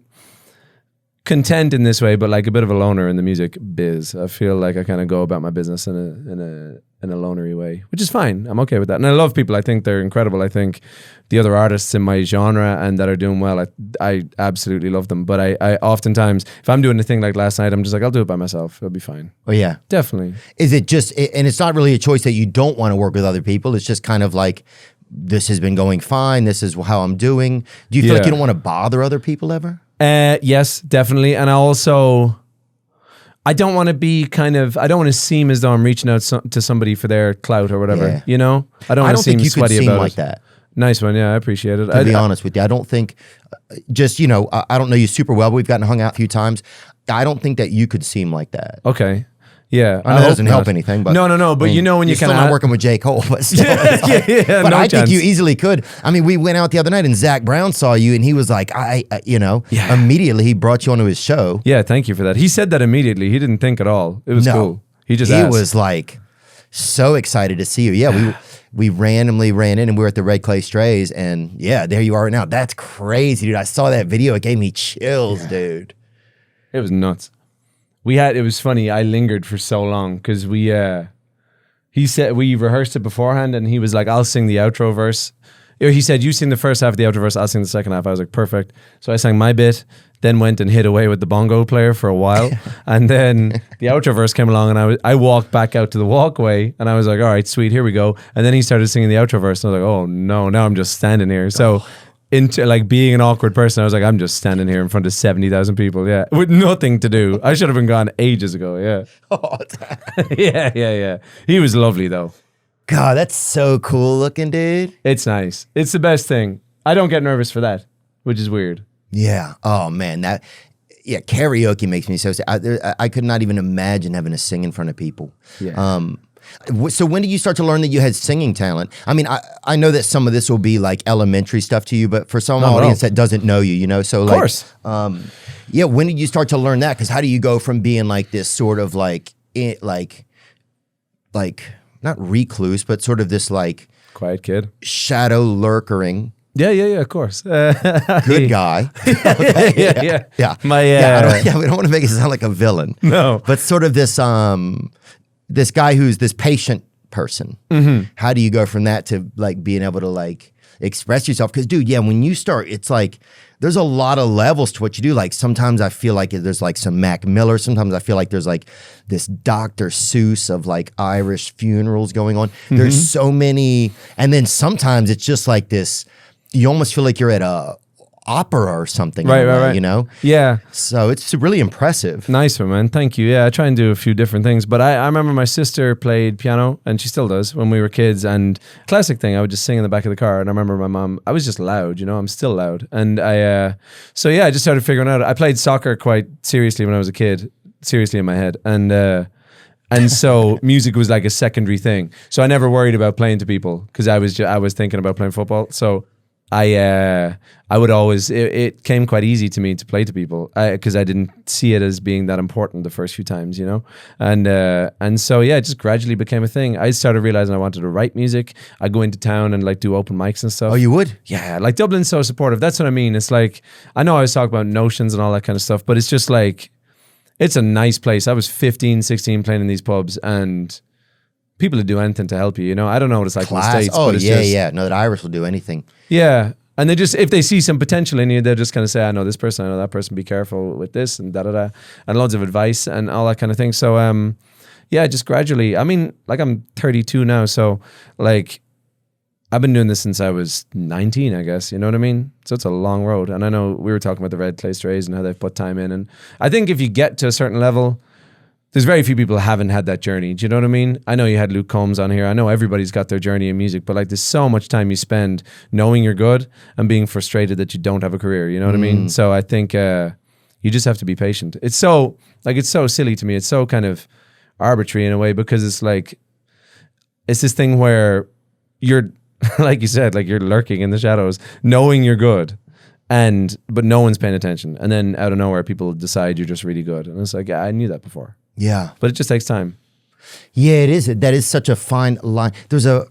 Speaker 3: content in this way, but like a bit of a loner in the music biz. I feel like I kind of go about my business in a lonery way, which is fine. I'm okay with that. And I love people. I think they're incredible. I think the other artists in my genre and that are doing well, I absolutely love them. But I oftentimes, if I'm doing a thing like last night, I'm just like, I'll do it by myself. It'll be fine.
Speaker 1: Oh, yeah.
Speaker 3: Definitely.
Speaker 1: Is it just, and it's not really a choice that you don't want to work with other people. It's just kind of like, this has been going fine. This is how I'm doing. Do you feel like you don't want to bother other people ever?
Speaker 3: Yes, definitely. And I don't want to be I don't want to seem as though I'm reaching out to somebody for their clout or whatever, I don't want to seem sweaty about
Speaker 1: like
Speaker 3: it.
Speaker 1: that.
Speaker 3: Nice one. Yeah, I appreciate it.
Speaker 1: To be honest with you, I don't think, I don't know you super well, but we've gotten hung out a few times. I don't think that you could seem like that.
Speaker 3: Okay. Yeah.
Speaker 1: I know that doesn't help anything, but
Speaker 3: no. But when you
Speaker 1: you're
Speaker 3: kind
Speaker 1: still
Speaker 3: of
Speaker 1: not working with J. Cole, but still,
Speaker 3: yeah,
Speaker 1: but
Speaker 3: no
Speaker 1: I
Speaker 3: chance.
Speaker 1: think you easily could. I mean, we went out the other night and Zach Brown saw you, and he was like, immediately he brought you onto his show.
Speaker 3: Yeah, thank you for that. He said that immediately. He didn't think at all. It was cool. He asked.
Speaker 1: Was like so excited to see you. Yeah, we randomly ran in and we were at the Red Clay Strays, and yeah, there you are right now. That's crazy, dude. I saw that video. It gave me chills, dude.
Speaker 3: It was nuts. It was funny. I lingered for so long because he said we rehearsed it beforehand and he was like, I'll sing the outro verse. Or he said, you sing the first half of the outro verse, I'll sing the second half. I was like, perfect. So I sang my bit, then went and hid away with the bongo player for a while. And then the outro verse came along and I walked back out to the walkway and I was like, all right, sweet, here we go. And then he started singing the outro verse and I was like, oh no, now I'm just standing here. So into like being an awkward person, I was like, I'm just standing here in front of 70,000 people, with nothing to do. I should have been gone ages ago, yeah. He was lovely though.
Speaker 1: God, that's so cool looking, dude.
Speaker 3: It's nice. It's the best thing. I don't get nervous for that, which is weird.
Speaker 1: Yeah. Oh man, karaoke makes me so sad. I could not even imagine having to sing in front of people.
Speaker 3: Yeah.
Speaker 1: So when did you start to learn that you had singing talent? I mean, I know that some of this will be like elementary stuff to you, but for some audience that doesn't know you, so like, of course. When did you start to learn that? Because how do you go from being like this sort of like not recluse, but sort of this like
Speaker 3: quiet kid,
Speaker 1: shadow lurkering.
Speaker 3: Yeah, of course.
Speaker 1: Good guy.
Speaker 3: Okay. Yeah.
Speaker 1: We don't want to make it sound like a villain.
Speaker 3: No.
Speaker 1: But sort of this this guy who's this patient person. Mm-hmm. How do you go from that to like being able to like express yourself? Because dude, when you start, it's like there's a lot of levels to what you do. Like sometimes I feel like there's like some Mac Miller. Sometimes I feel like there's like this Dr. Seuss of like Irish funerals going on. Mm-hmm. There's so many. And then sometimes it's just like this, you almost feel like you're at a opera or something, right.
Speaker 3: Yeah.
Speaker 1: So it's really impressive.
Speaker 3: Nice one, man. Thank you. Yeah, I try and do a few different things, but I remember my sister played piano, and she still does when we were kids. And classic thing, I would just sing in the back of the car. And I remember my mom. I was just loud, I'm still loud, and I just started figuring out. I played soccer quite seriously when I was a kid, seriously in my head, and so music was like a secondary thing. So I never worried about playing to people because I was thinking about playing football. So I would always, it came quite easy to me to play to people because I didn't see it as being that important the first few times, you know? And so, yeah, it just gradually became a thing. I started realizing I wanted to write music. I'd go into town and like do open mics and stuff.
Speaker 1: Oh, you would?
Speaker 3: Yeah, like Dublin's so supportive. That's what I mean. It's like, I know I was talking about notions and all that kind of stuff, but it's just like, it's a nice place. I was 15, 16 playing in these pubs and people would do anything to help you, you know? I don't know what it's like in the States.
Speaker 1: Oh,
Speaker 3: but it's
Speaker 1: yeah,
Speaker 3: just,
Speaker 1: yeah. No, that Irish will do anything.
Speaker 3: Yeah. And they just, if they see some potential in you, they'll just kind of say, I know this person, I know that person, be careful with this and da-da-da. And loads of advice and all that kind of thing. So, yeah, just gradually. I mean, like I'm 32 now. So like I've been doing this since I was 19, I guess. You know what I mean? So it's a long road. And I know we were talking about the Red Clay Strays and how they've put time in. And I think if you get to a certain level, there's very few people who haven't had that journey. Do you know what I mean? I know you had Luke Combs on here. I know everybody's got their journey in music, but like there's so much time you spend knowing you're good and being frustrated that you don't have a career. You know what I mean? So I think you just have to be patient. It's so silly to me. It's so kind of arbitrary in a way because it's like, it's this thing where you're, like you said, like you're lurking in the shadows, knowing you're good. But no one's paying attention. And then out of nowhere, people decide you're just really good. And it's like, yeah, I knew that before.
Speaker 1: Yeah.
Speaker 3: But it just takes time.
Speaker 1: Yeah, it is. That is such a fine line. There's a...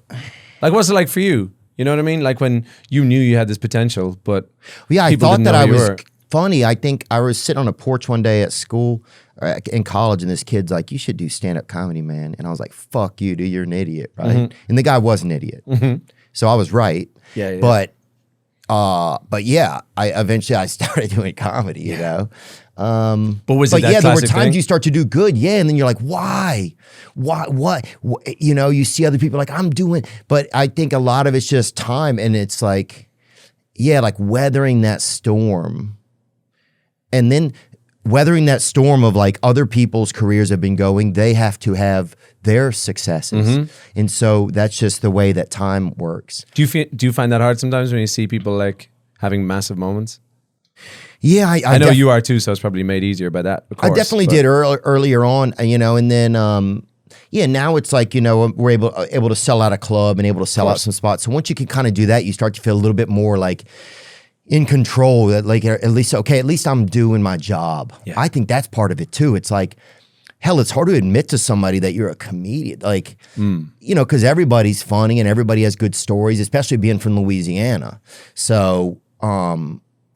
Speaker 3: Like, what's it like for you? You know what I mean? Like when you knew you had this potential, but
Speaker 1: yeah, I
Speaker 3: people
Speaker 1: thought
Speaker 3: didn't
Speaker 1: that
Speaker 3: know
Speaker 1: I
Speaker 3: who you
Speaker 1: was
Speaker 3: were.
Speaker 1: funny. I think I was sitting on a porch one day at school, in college, and this kid's like, you should do stand-up comedy, man. And I was like, fuck you, dude. You're an idiot, right? And the guy was an idiot. So I was right.
Speaker 3: Yeah.
Speaker 1: But yeah, I eventually started doing comedy, you know?
Speaker 3: But was it that
Speaker 1: yeah, there were
Speaker 3: classic
Speaker 1: times
Speaker 3: thing?
Speaker 1: you start to do good, yeah, and then you're like, why? What? You know, you see other people like, I'm doing, but I think a lot of it's just time, and it's like, yeah, like weathering that storm. And then weathering that storm of like other people's careers have been going, they have to have their successes. And so that's just the way that time works.
Speaker 3: Do you find that hard sometimes when you see people like having massive moments?
Speaker 1: Yeah,
Speaker 3: I know you are too, so it's probably made easier by that. Of course,
Speaker 1: I definitely did earlier on, you know, and then yeah, now it's like, you know, we're able to sell out a club and able to sell out some spots. So once you can kind of do that, you start to feel a little bit more like in control. That like at least I'm doing my job.
Speaker 3: Yeah.
Speaker 1: I think that's part of it too. It's like, hell, it's hard to admit to somebody that you're a comedian, like, you know, because everybody's funny and everybody has good stories, especially being from Louisiana. So,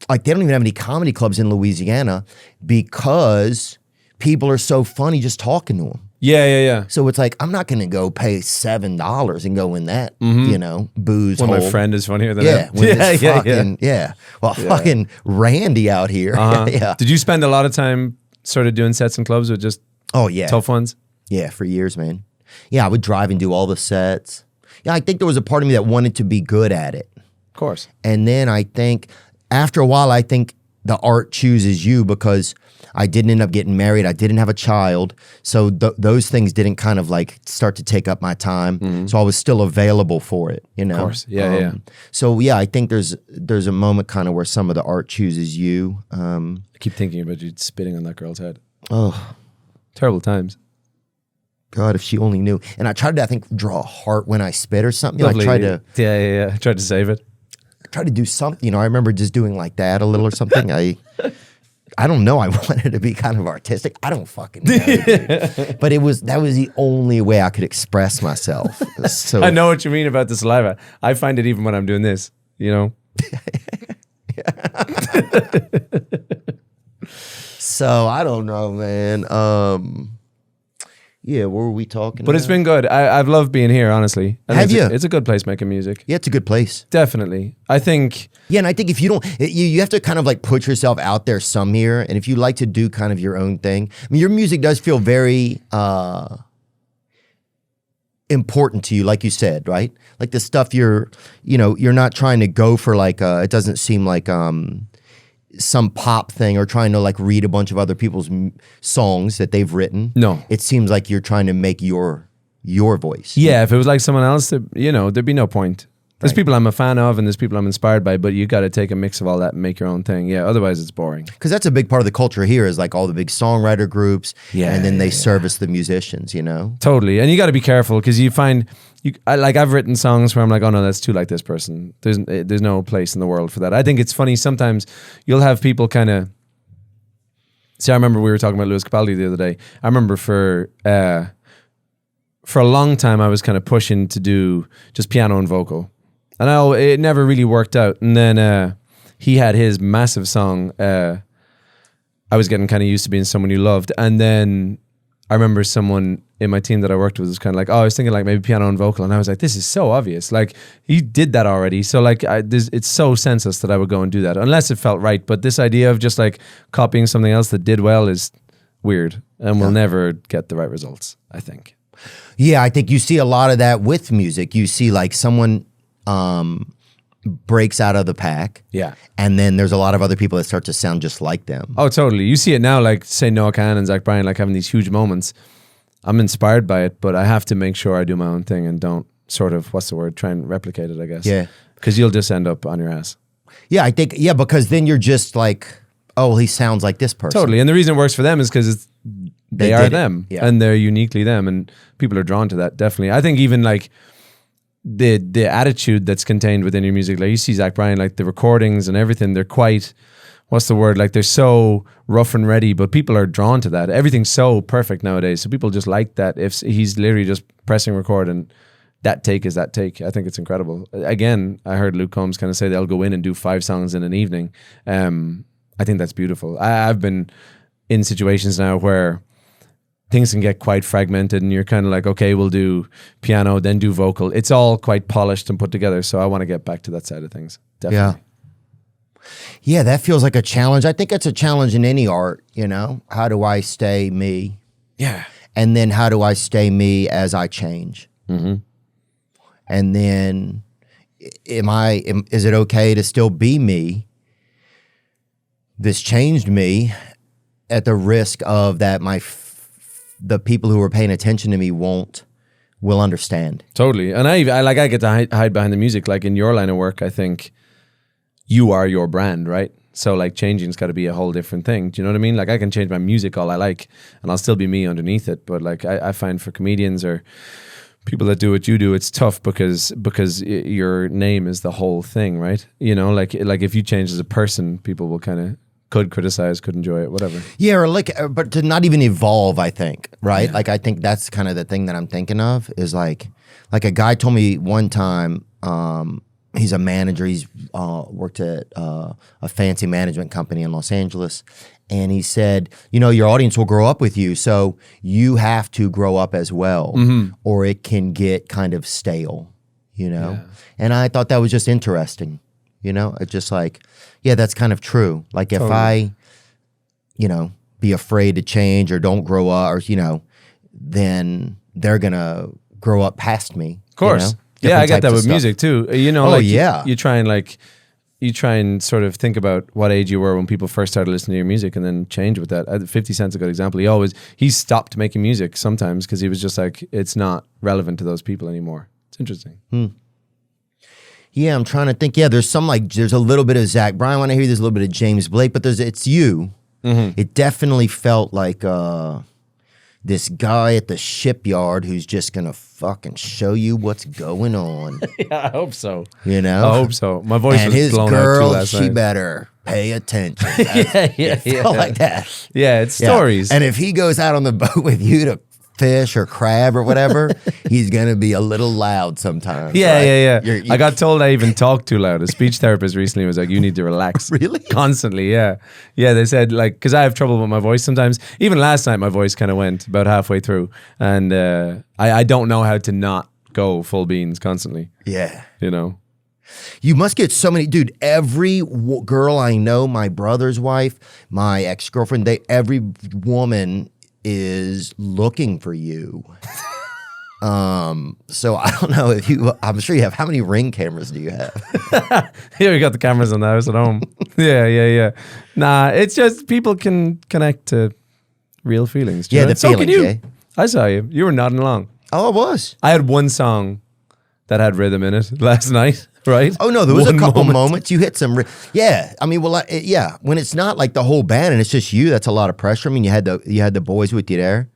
Speaker 1: like, they don't even have any comedy clubs in Louisiana because people are so funny just talking to them.
Speaker 3: Yeah.
Speaker 1: So it's like, I'm not going to go pay $7 and go in that, you know, booze
Speaker 3: When
Speaker 1: hole.
Speaker 3: my friend is funnier than
Speaker 1: Yeah.
Speaker 3: him.
Speaker 1: When this fucking, yeah. Well, fucking Randy out here. Yeah.
Speaker 3: Did you spend a lot of time sort of doing sets in clubs with just
Speaker 1: Oh, yeah.
Speaker 3: tough ones?
Speaker 1: Yeah, for years, man. Yeah, I would drive and do all the sets. Yeah, I think there was a part of me that wanted to be good at it.
Speaker 3: Of course.
Speaker 1: And then I think after a while, I think the art chooses you because I didn't end up getting married. I didn't have a child. So those things didn't kind of like start to take up my time. So I was still available for it, you know?
Speaker 3: Of course. Yeah.
Speaker 1: So yeah, I think there's a moment kind of where some of the art chooses you.
Speaker 3: I keep thinking about you spitting on that girl's head.
Speaker 1: Oh,
Speaker 3: Terrible times.
Speaker 1: God, if she only knew. And I tried to, I think, draw a heart when I spit or something. You know, I tried to...
Speaker 3: Yeah. I tried to save it.
Speaker 1: Try to do something, you know, I remember just doing like that a little or something. I don't know. I wanted to be kind of artistic. I don't fucking know. Dude. But that was the only way I could express myself. So
Speaker 3: I know what you mean about the saliva. I find it even when I'm doing this, you know?
Speaker 1: So I don't know, man. Yeah, what were we talking
Speaker 3: But
Speaker 1: about?
Speaker 3: it's been good. I've loved being here, honestly. And
Speaker 1: Have you?
Speaker 3: It's a good place making music.
Speaker 1: Yeah, it's a good place.
Speaker 3: Definitely. I think...
Speaker 1: Yeah, and I think if you don't, you have to kind of like put yourself out there some here. And if you like to do kind of your own thing, I mean, your music does feel very important to you, like you said, right? Like the stuff you're not trying to go for like, it doesn't seem like some pop thing or trying to like read a bunch of other people's songs that they've written.
Speaker 3: No.
Speaker 1: It seems like you're trying to make your voice.
Speaker 3: Yeah, if it was like someone else, there'd be no point. There's people I'm a fan of and there's people I'm inspired by, but you got to take a mix of all that and make your own thing. Yeah, otherwise it's boring.
Speaker 1: Because that's a big part of the culture here is like all the big songwriter groups, and then they service the musicians, you know?
Speaker 3: Totally. And you got to be careful because you find, I've written songs where I'm like, oh no, that's too like this person. There's no place in the world for that. I think it's funny, sometimes you'll have people kind of, see, I remember we were talking about Lewis Capaldi the other day. I remember for a long time I was kind of pushing to do just piano and vocal. And it never really worked out. And then he had his massive song, I was getting kind of used to being someone you loved. And then I remember someone in my team that I worked with was kind of like, oh, I was thinking like maybe piano and vocal. And I was like, this is so obvious. Like he did that already. So like it's so senseless that I would go and do that unless it felt right. But this idea of just like copying something else that did well is weird and will never get the right results, I think.
Speaker 1: Yeah, I think you see a lot of that with music. You see like someone breaks out of the pack.
Speaker 3: Yeah.
Speaker 1: And then there's a lot of other people that start to sound just like them.
Speaker 3: Oh, totally. You see it now, like say Noah Kahan and Zach Bryan, like having these huge moments. I'm inspired by it, but I have to make sure I do my own thing and don't sort of, try and replicate it, I guess.
Speaker 1: Yeah.
Speaker 3: Because you'll just end up on your ass.
Speaker 1: Yeah, I think, because then you're just like, oh, he sounds like this person.
Speaker 3: Totally. And the reason it works for them is because they are them.
Speaker 1: Yeah.
Speaker 3: And they're uniquely them. And people are drawn to that, definitely. I think even like the attitude that's contained within your music, like you see Zach Bryan, like the recordings and everything, they're quite, what's the word? Like they're so rough and ready, but people are drawn to that. Everything's so perfect nowadays. So people just like that. If he's literally just pressing record and that take is that take, I think it's incredible. Again, I heard Luke Combs kind of say they'll go in and do 5 songs in an evening. I think that's beautiful. I've been in situations now where things can get quite fragmented and you're kind of like, okay, we'll do piano, then do vocal. It's all quite polished and put together. So I want to get back to that side of things. Definitely.
Speaker 1: Yeah, that feels like a challenge. I think it's a challenge in any art, you know? How do I stay me?
Speaker 3: Yeah.
Speaker 1: And then how do I stay me as I change? Mm-hmm. And then is it okay to still be me? This changed me at the risk of that the people who are paying attention to me will understand.
Speaker 3: Totally. And I get to hide behind the music. Like in your line of work, I think you are your brand, right? So like changing's got to be a whole different thing. Do you know what I mean? Like I can change my music all I like and I'll still be me underneath it. But like I find for comedians or people that do what you do, it's tough because your name is the whole thing, right? You know, like if you change as a person, people will could criticize, could enjoy it, whatever.
Speaker 1: Yeah, or but to not even evolve, I think, right? Yeah. Like I think that's kind of the thing that I'm thinking of is like a guy told me one time, he's a manager, he's worked at a fancy management company in Los Angeles, and he said, you know, your audience will grow up with you, so you have to grow up as well, or it can get kind of stale, you know? Yeah. And I thought that was just interesting, you know? It's just like, yeah, that's kind of true. Like if I, you know, be afraid to change or don't grow up or, you know, then they're going to grow up past me.
Speaker 3: Of course.
Speaker 1: You know?
Speaker 3: Yeah, I get that with music too. You know, you try and sort of think about what age you were when people first started listening to your music and then change with that. 50 Cent's a good example. He stopped making music sometimes because he was just like, it's not relevant to those people anymore. It's interesting.
Speaker 1: Yeah, I'm trying to think. Yeah, there's a little bit of Zach Bryan when I hear there's a little bit of James Blake, but it's you. Mm-hmm. It definitely felt like this guy at the shipyard who's just gonna fucking show you what's going on.
Speaker 3: Yeah, I hope so.
Speaker 1: You know?
Speaker 3: I hope so. My voice
Speaker 1: and
Speaker 3: was blown out too last night.
Speaker 1: And his girl, she better pay attention.
Speaker 3: It
Speaker 1: felt like that.
Speaker 3: Yeah, it's stories.
Speaker 1: And if he goes out on the boat with you to fish or crab or whatever, he's gonna be a little loud sometimes.
Speaker 3: Yeah. I got told I even talk too loud. A speech therapist recently was like, you need to relax.
Speaker 1: Really?
Speaker 3: Constantly, yeah. Yeah, they said like, because I have trouble with my voice sometimes. Even last night my voice kind of went about halfway through. And I don't know how to not go full beans constantly.
Speaker 1: Yeah.
Speaker 3: You know?
Speaker 1: You must get so many, dude. Every girl I know, my brother's wife, my ex-girlfriend, every woman is looking for you. So I don't know if I'm sure you have, how many Ring cameras do you have?
Speaker 3: Yeah, we got the cameras in the house at home. Yeah. Nah, it's just people can connect to real feelings.
Speaker 1: Yeah, the feelings.
Speaker 3: So can you.
Speaker 1: Yeah.
Speaker 3: I saw you. You were nodding along.
Speaker 1: Oh, I was.
Speaker 3: I had one song that had rhythm in it last night, right?
Speaker 1: Oh no, there was
Speaker 3: One
Speaker 1: a couple
Speaker 3: moment.
Speaker 1: moments you hit some. Yeah, I mean, well, yeah. When it's not like the whole band and it's just you, that's a lot of pressure. I mean, you had the boys with you there.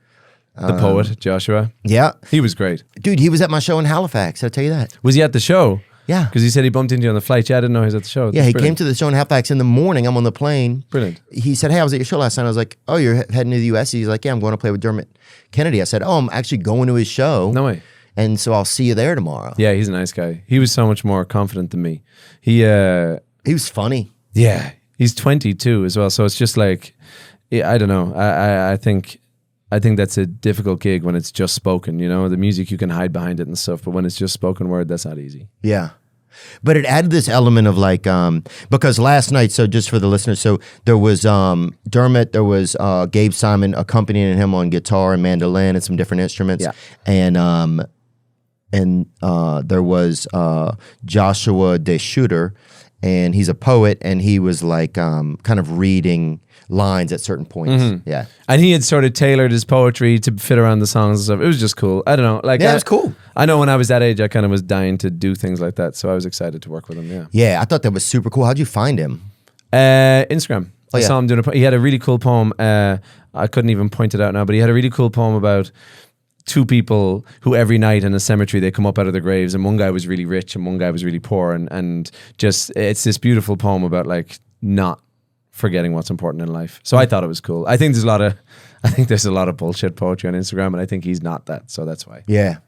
Speaker 3: The poet, Joshua.
Speaker 1: Yeah,
Speaker 3: He was great.
Speaker 1: dude, he was at my show in Halifax. I'll tell you that.
Speaker 3: Was he at the show?
Speaker 1: Yeah.
Speaker 3: Because he said he bumped into you on the flight. Yeah, I didn't know he was at the show.
Speaker 1: Yeah,
Speaker 3: That's
Speaker 1: he
Speaker 3: brilliant.
Speaker 1: came to the show in Halifax in the morning. I'm on the plane.
Speaker 3: Brilliant.
Speaker 1: He said, "Hey, I was at your show last night." I was like, "Oh, you're heading to the U.S.?" He's like, "Yeah, I'm going to play with Dermot Kennedy." I said, "Oh, I'm actually going to his show."
Speaker 3: No way.
Speaker 1: And so I'll see you there tomorrow.
Speaker 3: Yeah, he's a nice guy. He was so much more confident than me. He
Speaker 1: He was funny.
Speaker 3: yeah, he's 22 as well. So it's just like, I don't know. I think that's a difficult gig when it's just spoken. You know, the music you can hide behind it and stuff, but when it's just spoken word, that's not easy.
Speaker 1: Yeah. But it added this element of like, because last night, so just for the listeners, so there was Dermot, there was Gabe Simon accompanying him on guitar and mandolin and some different instruments.
Speaker 3: Yeah.
Speaker 1: And there was Joshua DeShooter, and he's a poet, and he was like kind of reading lines at certain points. Yeah.
Speaker 3: And he had sort of tailored his poetry to fit around the songs and stuff. It was just cool. I don't know. Like,
Speaker 1: Yeah, it was cool.
Speaker 3: I know when I was that age, I kind of was dying to do things like that. So I was excited to work with him. Yeah.
Speaker 1: Yeah, I thought that was super cool. How'd you find him?
Speaker 3: Instagram. I
Speaker 1: yeah.
Speaker 3: saw him doing he had a really cool poem. I couldn't even point it out now, but he had a really cool poem about two people who every night in a cemetery they come up out of their graves, and one guy was really rich and one guy was really poor, and just it's this beautiful poem about like not forgetting what's important in life. So I thought it was cool. I think there's a lot of bullshit poetry on Instagram, and I think he's not that, so that's why.
Speaker 1: Yeah.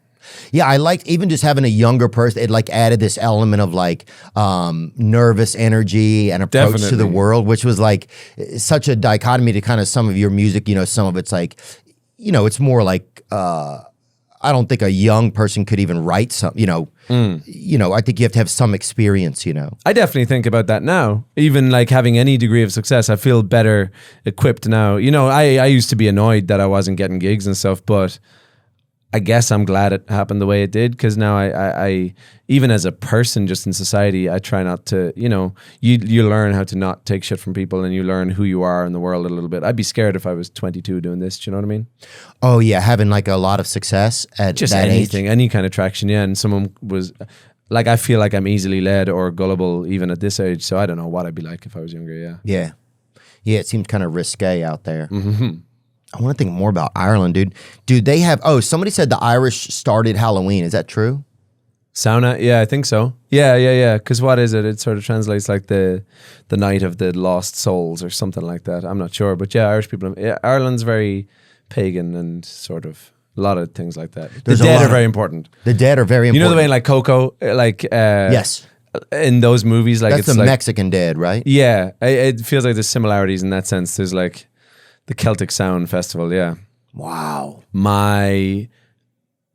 Speaker 1: Yeah, I liked even just having a younger person. It like added this element of like nervous energy and approach to the
Speaker 3: Definitely.
Speaker 1: world, which was like such a dichotomy to kind of some of your music. You know, some of it's like, you know, it's more like I don't think a young person could even write something. You know, I think you have to have some experience. You know.
Speaker 3: I definitely think about that now. Even like having any degree of success, I feel better equipped now. You know, I used to be annoyed that I wasn't getting gigs and stuff, but I guess I'm glad it happened the way it did, because now I even as a person just in society, I try not to, you know, you learn how to not take shit from people, and you learn who you are in the world a little bit. I'd be scared if I was 22 doing this. Do you know what I mean?
Speaker 1: Oh yeah, having like a lot of success at
Speaker 3: Just
Speaker 1: that
Speaker 3: anything,
Speaker 1: age.
Speaker 3: any kind of traction. Yeah. And someone was like, I feel like I'm easily led or gullible even at this age. So I don't know what I'd be like if I was younger. Yeah.
Speaker 1: Yeah, yeah. It seems kind of risque out there. I want to think more about Ireland, dude. Dude, they have. Oh, somebody said the Irish started Halloween. Is that true?
Speaker 3: Sauna, yeah, I think so. Yeah. Because what is it? It sort of translates like the night of the lost souls or something like that. I'm not sure, but yeah, Irish people. Yeah, Ireland's very pagan and sort of a lot of things like that.
Speaker 1: There's a
Speaker 3: the dead
Speaker 1: lot
Speaker 3: are
Speaker 1: of-
Speaker 3: very important.
Speaker 1: The dead are very
Speaker 3: You
Speaker 1: important.
Speaker 3: know the way in like Coco, like
Speaker 1: Yes,
Speaker 3: in those movies, like
Speaker 1: that's
Speaker 3: it's
Speaker 1: the
Speaker 3: like
Speaker 1: Mexican dead, right?
Speaker 3: yeah, it feels like there's similarities in that sense. There's like the Celtic Sound Festival, yeah.
Speaker 1: Wow.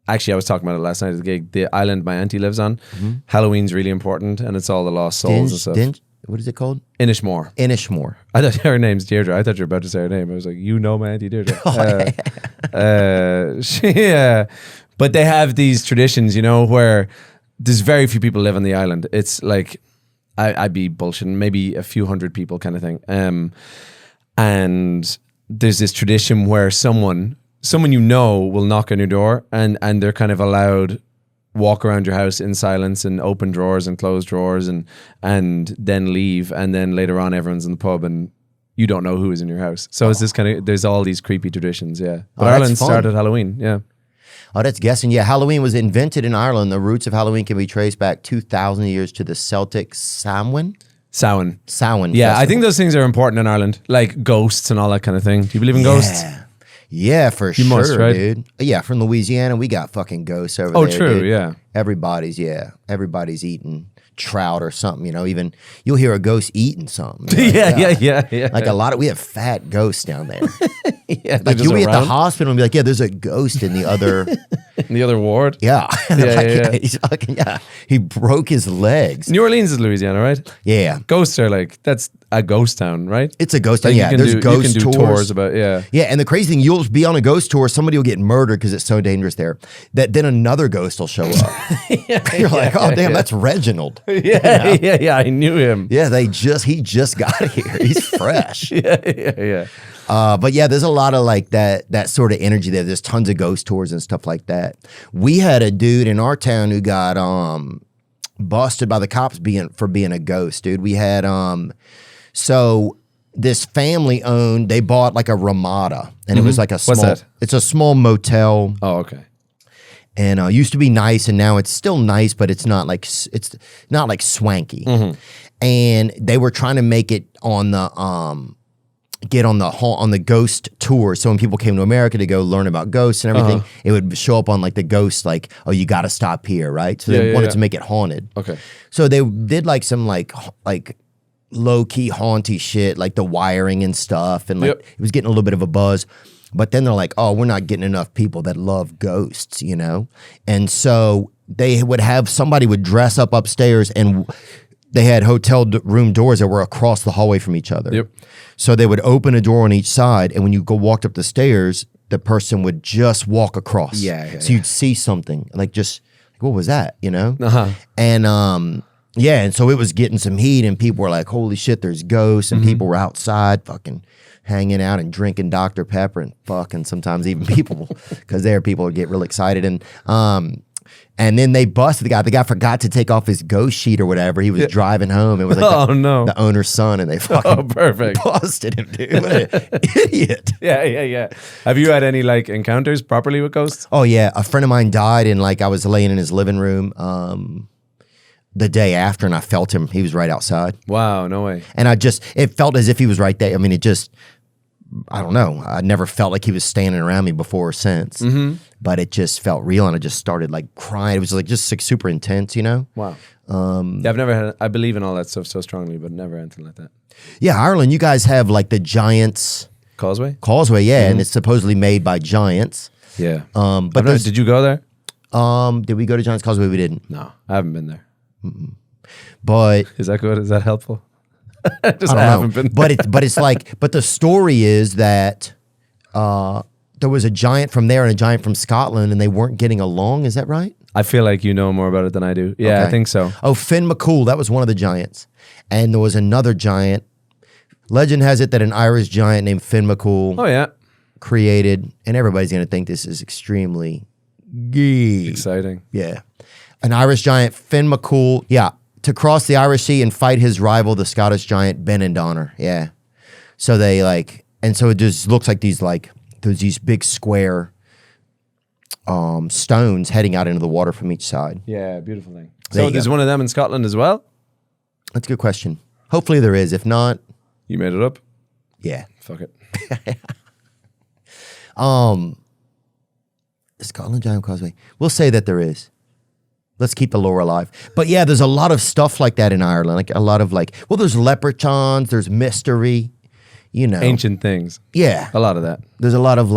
Speaker 3: Actually, I was talking about it last night at the gig. The island my auntie lives on, Halloween's really important, and it's all the lost souls and stuff.
Speaker 1: What is it called?
Speaker 3: Inishmore.
Speaker 1: Inishmore.
Speaker 3: I thought her name's Deirdre. I thought you were about to say her name. I was like, you know my auntie Deirdre. But they have these traditions, you know, where there's very few people live on the island. It's like, I'd be bullshitting, maybe a few hundred people kind of thing. And there's this tradition where someone you know will knock on your door, and they're kind of allowed walk around your house in silence and open drawers and close drawers and then leave, and then later on everyone's in the pub and you don't know who is in your house. So it's this kind of, there's all these creepy traditions, yeah. But
Speaker 1: that's
Speaker 3: Ireland
Speaker 1: fun.
Speaker 3: started Halloween, yeah.
Speaker 1: Oh, that's guessing. Yeah, Halloween was invented in Ireland. The roots of Halloween can be traced back 2,000 years to the Celtic Samhain.
Speaker 3: Samhain.
Speaker 1: Samhain.
Speaker 3: Yeah, I
Speaker 1: festival.
Speaker 3: think those things are important in Ireland, like ghosts and all that kind of thing. Do you believe in ghosts?
Speaker 1: Yeah, for sure,
Speaker 3: must, right?
Speaker 1: dude. Yeah, from Louisiana, we got fucking ghosts over
Speaker 3: Oh,
Speaker 1: there.
Speaker 3: true,
Speaker 1: dude.
Speaker 3: yeah.
Speaker 1: Everybody's eating trout or something, you know, even you'll hear a ghost eating something. You're like,
Speaker 3: Yeah.
Speaker 1: Like a lot of, we have fat ghosts down there.
Speaker 3: yeah,
Speaker 1: Like you'll be at the hospital and be like, yeah, there's a ghost in the other,
Speaker 3: in the other ward.
Speaker 1: yeah.
Speaker 3: Yeah.
Speaker 1: He's fucking, he broke his legs.
Speaker 3: New Orleans is Louisiana, right?
Speaker 1: Yeah.
Speaker 3: Ghosts are like, that's a ghost town, right?
Speaker 1: It's a ghost town.
Speaker 3: Like
Speaker 1: Yeah, there's ghost
Speaker 3: you can do tours about, yeah.
Speaker 1: Yeah, and the crazy thing, you'll be on a ghost tour, somebody will get murdered because it's so dangerous there, that then another ghost will show up. You're like, oh, damn, that's Reginald.
Speaker 3: Yeah, I knew him.
Speaker 1: Yeah, he just got here. He's fresh.
Speaker 3: Yeah.
Speaker 1: But yeah, there's a lot of like that sort of energy there. There's tons of ghost tours and stuff like that. We had a dude in our town who got busted by the cops for being a ghost, dude. We had so this family they bought like a Ramada, and it was like a small.
Speaker 3: What's that?
Speaker 1: It's a small motel.
Speaker 3: Oh, okay.
Speaker 1: And used to be nice, and now it's still nice, but it's not like swanky. And they were trying to make it on the get on the ghost tour. So when people came to America to go learn about ghosts and everything, it would show up on like the ghost, like, oh, you got to stop here, right? So they wanted to make it haunted.
Speaker 3: Okay.
Speaker 1: So they did like some like low key haunty shit, like the wiring and stuff, and like it was getting a little bit of a buzz. But then they're like, oh, we're not getting enough people that love ghosts, you know? And so they would have somebody would dress up upstairs, and they had hotel room doors that were across the hallway from each other.
Speaker 3: Yep.
Speaker 1: So they would open a door on each side, and when you walked up the stairs, the person would just walk across. So you'd see something, like just, what was that, you know? And and so it was getting some heat, and people were like, holy shit, there's ghosts, and people were outside fucking hanging out and drinking Dr. Pepper and fucking sometimes even people, because people would get real excited. And then they busted the guy. The guy forgot to take off his ghost sheet or whatever. He was driving home. It was like the owner's son, and they fucking busted him, dude. What an idiot.
Speaker 3: Yeah. Have you had any like encounters properly with ghosts?
Speaker 1: Oh yeah, a friend of mine died, and like I was laying in his living room the day after, and I felt him. He was right outside.
Speaker 3: Wow, no way.
Speaker 1: And it felt as if he was right there. I mean, I don't know. I never felt like he was standing around me before or since, but it just felt real, and I just started like crying. It was like just like super intense, you know?
Speaker 3: Wow. I've never had. I believe in all that stuff so strongly, but never anything like that.
Speaker 1: Yeah, Ireland. You guys have like the Giants
Speaker 3: Causeway,
Speaker 1: yeah, and it's supposedly made by giants.
Speaker 3: Yeah.
Speaker 1: But
Speaker 3: did you go there?
Speaker 1: Did we go to Giants Causeway? We didn't.
Speaker 3: No, I haven't been there.
Speaker 1: But
Speaker 3: is that good? Is that helpful?
Speaker 1: I don't know. But it's like, but the story is that there was a giant from there and a giant from Scotland, and they weren't getting along. Is that right?
Speaker 3: I feel like you know more about it than I do. Yeah, I think so.
Speaker 1: Oh, Finn McCool, that was one of the giants. And there was another giant. Legend has it that an Irish giant named Finn McCool created, and everybody's going to think this is extremely
Speaker 3: exciting.
Speaker 1: Yeah. An Irish giant, Finn McCool, to cross the Irish Sea and fight his rival, the Scottish giant Ben and Donner. Yeah. So they and so it just looks like there's these big square stones heading out into the water from each side.
Speaker 3: Yeah, beautiful thing. So there's one of them in Scotland as well?
Speaker 1: That's a good question. Hopefully there is. If not,
Speaker 3: you made it up?
Speaker 1: Yeah.
Speaker 3: Fuck it.
Speaker 1: Scotland Giant Causeway. We'll say that there is. Let's keep the lore alive. But yeah, there's a lot of stuff like that in Ireland. Like a lot of there's leprechauns, there's mystery, you know.
Speaker 3: Ancient things.
Speaker 1: Yeah.
Speaker 3: A lot of that.
Speaker 1: There's a lot of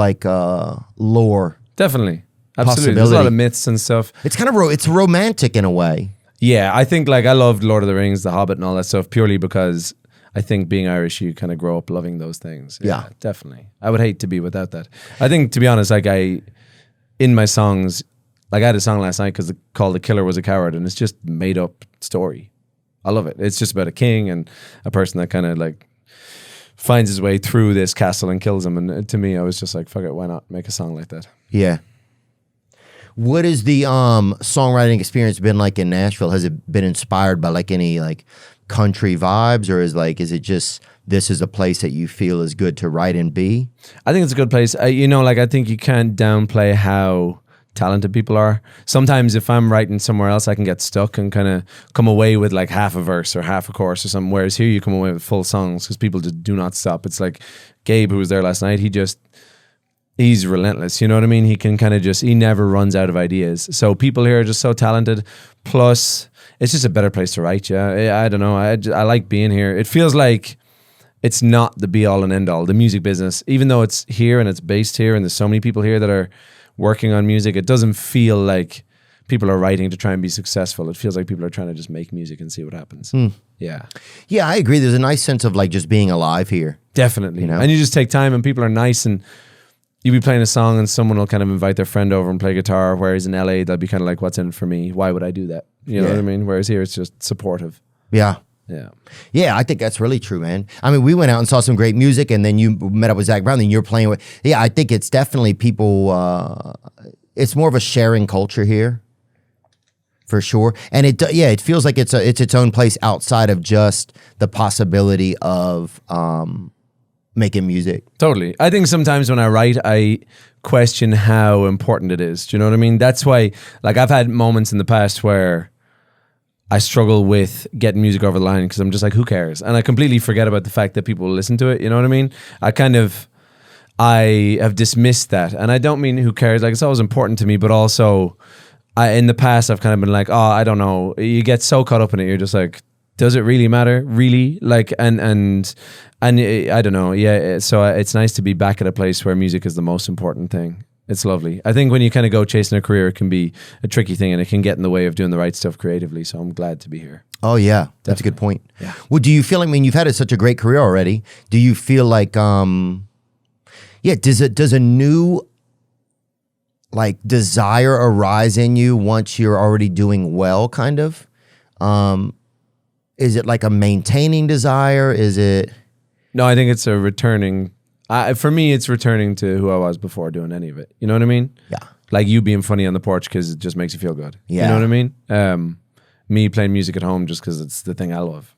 Speaker 1: lore.
Speaker 3: Definitely. Absolutely. There's a lot of myths and stuff.
Speaker 1: It's kind of it's romantic in a way.
Speaker 3: Yeah, I think I loved Lord of the Rings, The Hobbit and all that stuff purely because I think being Irish, you kind of grow up loving those things. Yeah, definitely. I would hate to be without that. I think, to be honest, in my songs, I had a song last night called The Killer Was a Coward, and it's just made up story. I love it. It's just about a king and a person that kind of finds his way through this castle and kills him. And to me, I was just like, fuck it, why not make a song like that? Yeah.
Speaker 1: What is the songwriting experience been like in Nashville? Has it been inspired by any country vibes, or is it just this is a place that you feel is good to write and be?
Speaker 3: I think it's a good place. I think you can't downplay how talented people are. Sometimes if I'm writing somewhere else, I can get stuck and kind of come away with half a verse or half a chorus or something, whereas here you come away with full songs because people just do not stop. It's like Gabe, who was there last night, he's relentless, you know what I mean? He can he never runs out of ideas. So people here are just so talented. Plus, it's just a better place to write, yeah. I don't know. I like being here. It feels like it's not the be all and end all, the music business. Even though it's here and it's based here and there's so many people here that are working on music, it doesn't feel like people are writing to try and be successful. It feels like people are trying to just make music and see what happens. Yeah.
Speaker 1: Yeah, I agree. There's a nice sense of just being alive here.
Speaker 3: Definitely. And you just take time and people are nice, and you'll be playing a song and someone will kind of invite their friend over and play guitar, whereas in LA, they'll be kind of like, what's in it for me? Why would I do that? You know what I mean? Whereas here, it's just supportive.
Speaker 1: Yeah. Yeah, I think that's really true, man. I mean, we went out and saw some great music, and then you met up with Zach Brown, and you're playing with. Yeah, I think it's definitely people. It's more of a sharing culture here, for sure. And it feels like it's its own place outside of just the possibility of making music.
Speaker 3: Totally. I think sometimes when I write, I question how important it is. Do you know what I mean? That's why, like, I've had moments in the past where I struggle with getting music over the line because I'm just like, who cares? And I completely forget about the fact that people will listen to it. You know what I mean? I have dismissed that. And I don't mean who cares. Like, it's always important to me, but also in the past, I've kind of been like, oh, I don't know. You get so caught up in it. You're just like, does it really matter? Really? Like, and I don't know. Yeah. So it's nice to be back at a place where music is the most important thing. It's lovely. I think when you kind of go chasing a career, it can be a tricky thing and it can get in the way of doing the right stuff creatively. So I'm glad to be here.
Speaker 1: Oh yeah, that's a good point.
Speaker 3: Yeah.
Speaker 1: Well, do you feel like, I mean, you've had such a great career already. Do you feel like, does a new like desire arise in you once you're already doing well, kind of? Is it like a maintaining desire? Is it?
Speaker 3: No, I think it's a returning. For me, it's returning to who I was before doing any of it. You know what I mean?
Speaker 1: Yeah.
Speaker 3: Like you being funny on the porch because it just makes you feel good.
Speaker 1: Yeah.
Speaker 3: You know what I mean? Me playing music at home just because it's the thing I love.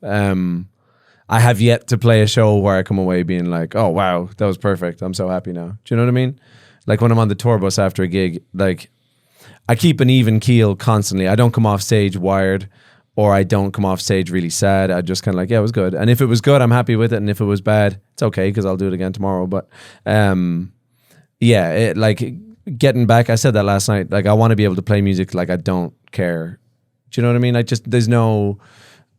Speaker 3: I have yet to play a show where I come away being like, oh, wow, that was perfect. I'm so happy now. Do you know what I mean? Like when I'm on the tour bus after a gig, like I keep an even keel constantly. I don't come off stage wired or I don't come off stage really sad. I just kind of like, yeah, it was good. And if it was good, I'm happy with it. And if it was bad, it's okay because I'll do it again tomorrow. But like getting back, I said that last night, like I want to be able to play music like I don't care. Do you know what I mean? There's no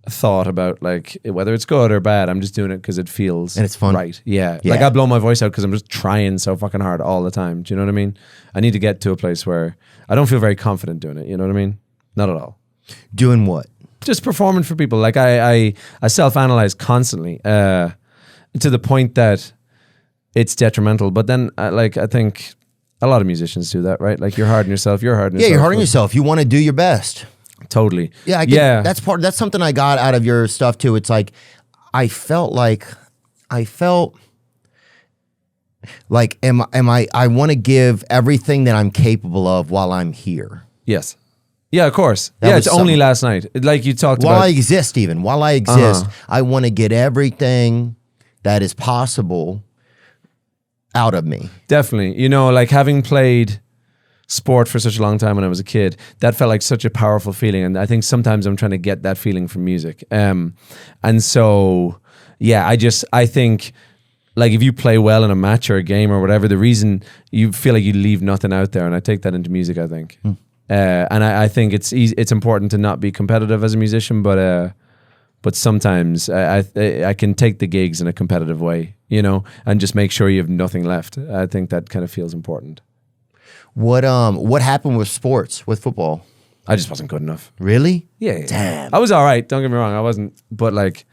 Speaker 3: thought about like whether it's good or bad. I'm just doing it because it feels
Speaker 1: and it's fun,
Speaker 3: right? Yeah. Like I blow my voice out because I'm just trying so fucking hard all the time. Do you know what I mean? I need to get to a place where I don't feel very confident doing it. You know what I mean? Not at all.
Speaker 1: Doing what?
Speaker 3: Just performing for people. Like I self-analyze constantly to the point that it's detrimental. But then I think a lot of musicians do that, right? Like you're hard on yourself. You're hard on yourself.
Speaker 1: Yeah, you're hard on yourself. You want to do your best.
Speaker 3: Totally.
Speaker 1: Yeah, that's something I got out of your stuff too. It's like I felt like I want to give everything that I'm capable of while I'm here.
Speaker 3: Yes. Yeah, of course.
Speaker 1: That
Speaker 3: it's only last night. Like you talked about.
Speaker 1: While I exist, I want to get everything that is possible out of me.
Speaker 3: Definitely. You know, like having played sport for such a long time when I was a kid, that felt like such a powerful feeling. And I think sometimes I'm trying to get that feeling from music. And so, yeah, I think like if you play well in a match or a game or whatever, the reason you feel like you leave nothing out there. And I take that into music, I think. And I think it's important to not be competitive as a musician, but sometimes I can take the gigs in a competitive way, you know, and just make sure you have nothing left. I think that kind of feels important.
Speaker 1: What happened with sports, with football?
Speaker 3: I just wasn't good enough.
Speaker 1: Really?
Speaker 3: Yeah.
Speaker 1: Damn.
Speaker 3: I was all right. Don't get me wrong. I wasn't, but like,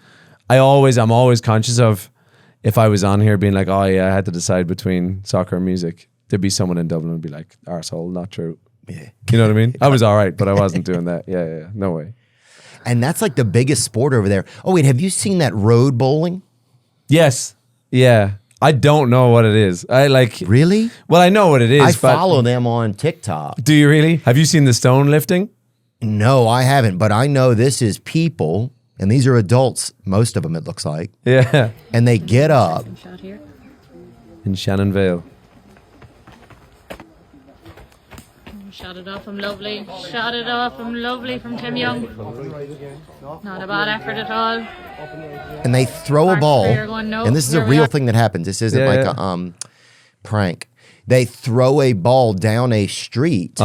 Speaker 3: I'm always conscious of if I was on here being like, oh yeah, I had to decide between soccer and music. There'd be someone in Dublin who'd be like, arsehole, not true.
Speaker 1: Yeah.
Speaker 3: You know what I mean? I was all right, but I wasn't doing that. Yeah. No way.
Speaker 1: And that's like the biggest sport over there. Oh wait, have you seen that road bowling?
Speaker 3: Yes. Yeah. I don't know what it is. I like.
Speaker 1: Really?
Speaker 3: Well, I know what it is.
Speaker 1: I follow them on TikTok.
Speaker 3: Do you really? Have you seen the stone lifting?
Speaker 1: No, I haven't. But I know this is people, and these are adults. Most of them, it looks like.
Speaker 3: Yeah.
Speaker 1: And they get up.
Speaker 3: In Shannon Vale.
Speaker 4: Shot it off from lovely. Shot it off from lovely from Tim Young. Not a bad effort at all.
Speaker 1: And they throw a ball. And this is a real thing that happens. This isn't like a prank. They throw a ball down a street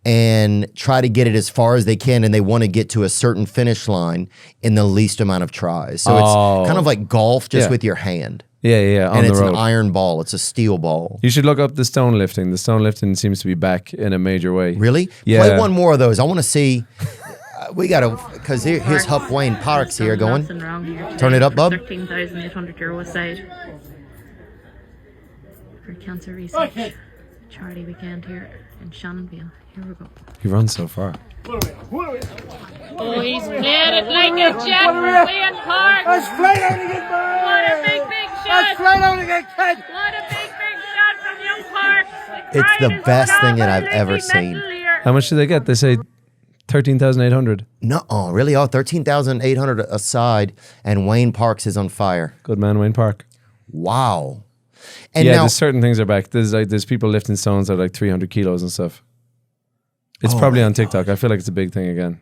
Speaker 1: and try to get it as far as they can. And they want to get to a certain finish line in the least amount of tries. So it's kind of like golf just with your hand.
Speaker 3: Yeah, on
Speaker 1: and
Speaker 3: the
Speaker 1: it's
Speaker 3: road.
Speaker 1: an iron ball. It's a steel ball.
Speaker 3: You should look up the stone lifting. The stone lifting seems to be back in a major way.
Speaker 1: Really?
Speaker 3: Yeah.
Speaker 1: Play one more of those. I want to see. We got to, because here's Hup Wayne Parks here going. Turn it up, bub.
Speaker 4: €13,800 aside for cancer research. Charity weekend here in Shannonville. Here we go.
Speaker 3: He runs so far.
Speaker 4: Oh, he's played it like a jet for Wayne Park.
Speaker 5: That's straight out again, man.
Speaker 4: What a big shot.
Speaker 5: That's straight out again, kid.
Speaker 4: What a big shot from Young Park.
Speaker 1: It's the best thing that I've ever seen.
Speaker 3: How much did they get? They say 13,800.
Speaker 1: No, really? Oh, 13,800 aside, and Wayne Parks is on fire.
Speaker 3: Good man, Wayne Park.
Speaker 1: Wow. And
Speaker 3: Yeah,
Speaker 1: now,
Speaker 3: there's certain things are back. There's people lifting stones that are like 300 kilos and stuff. It's
Speaker 1: Oh
Speaker 3: probably
Speaker 1: my
Speaker 3: on TikTok. I feel like it's a big thing again.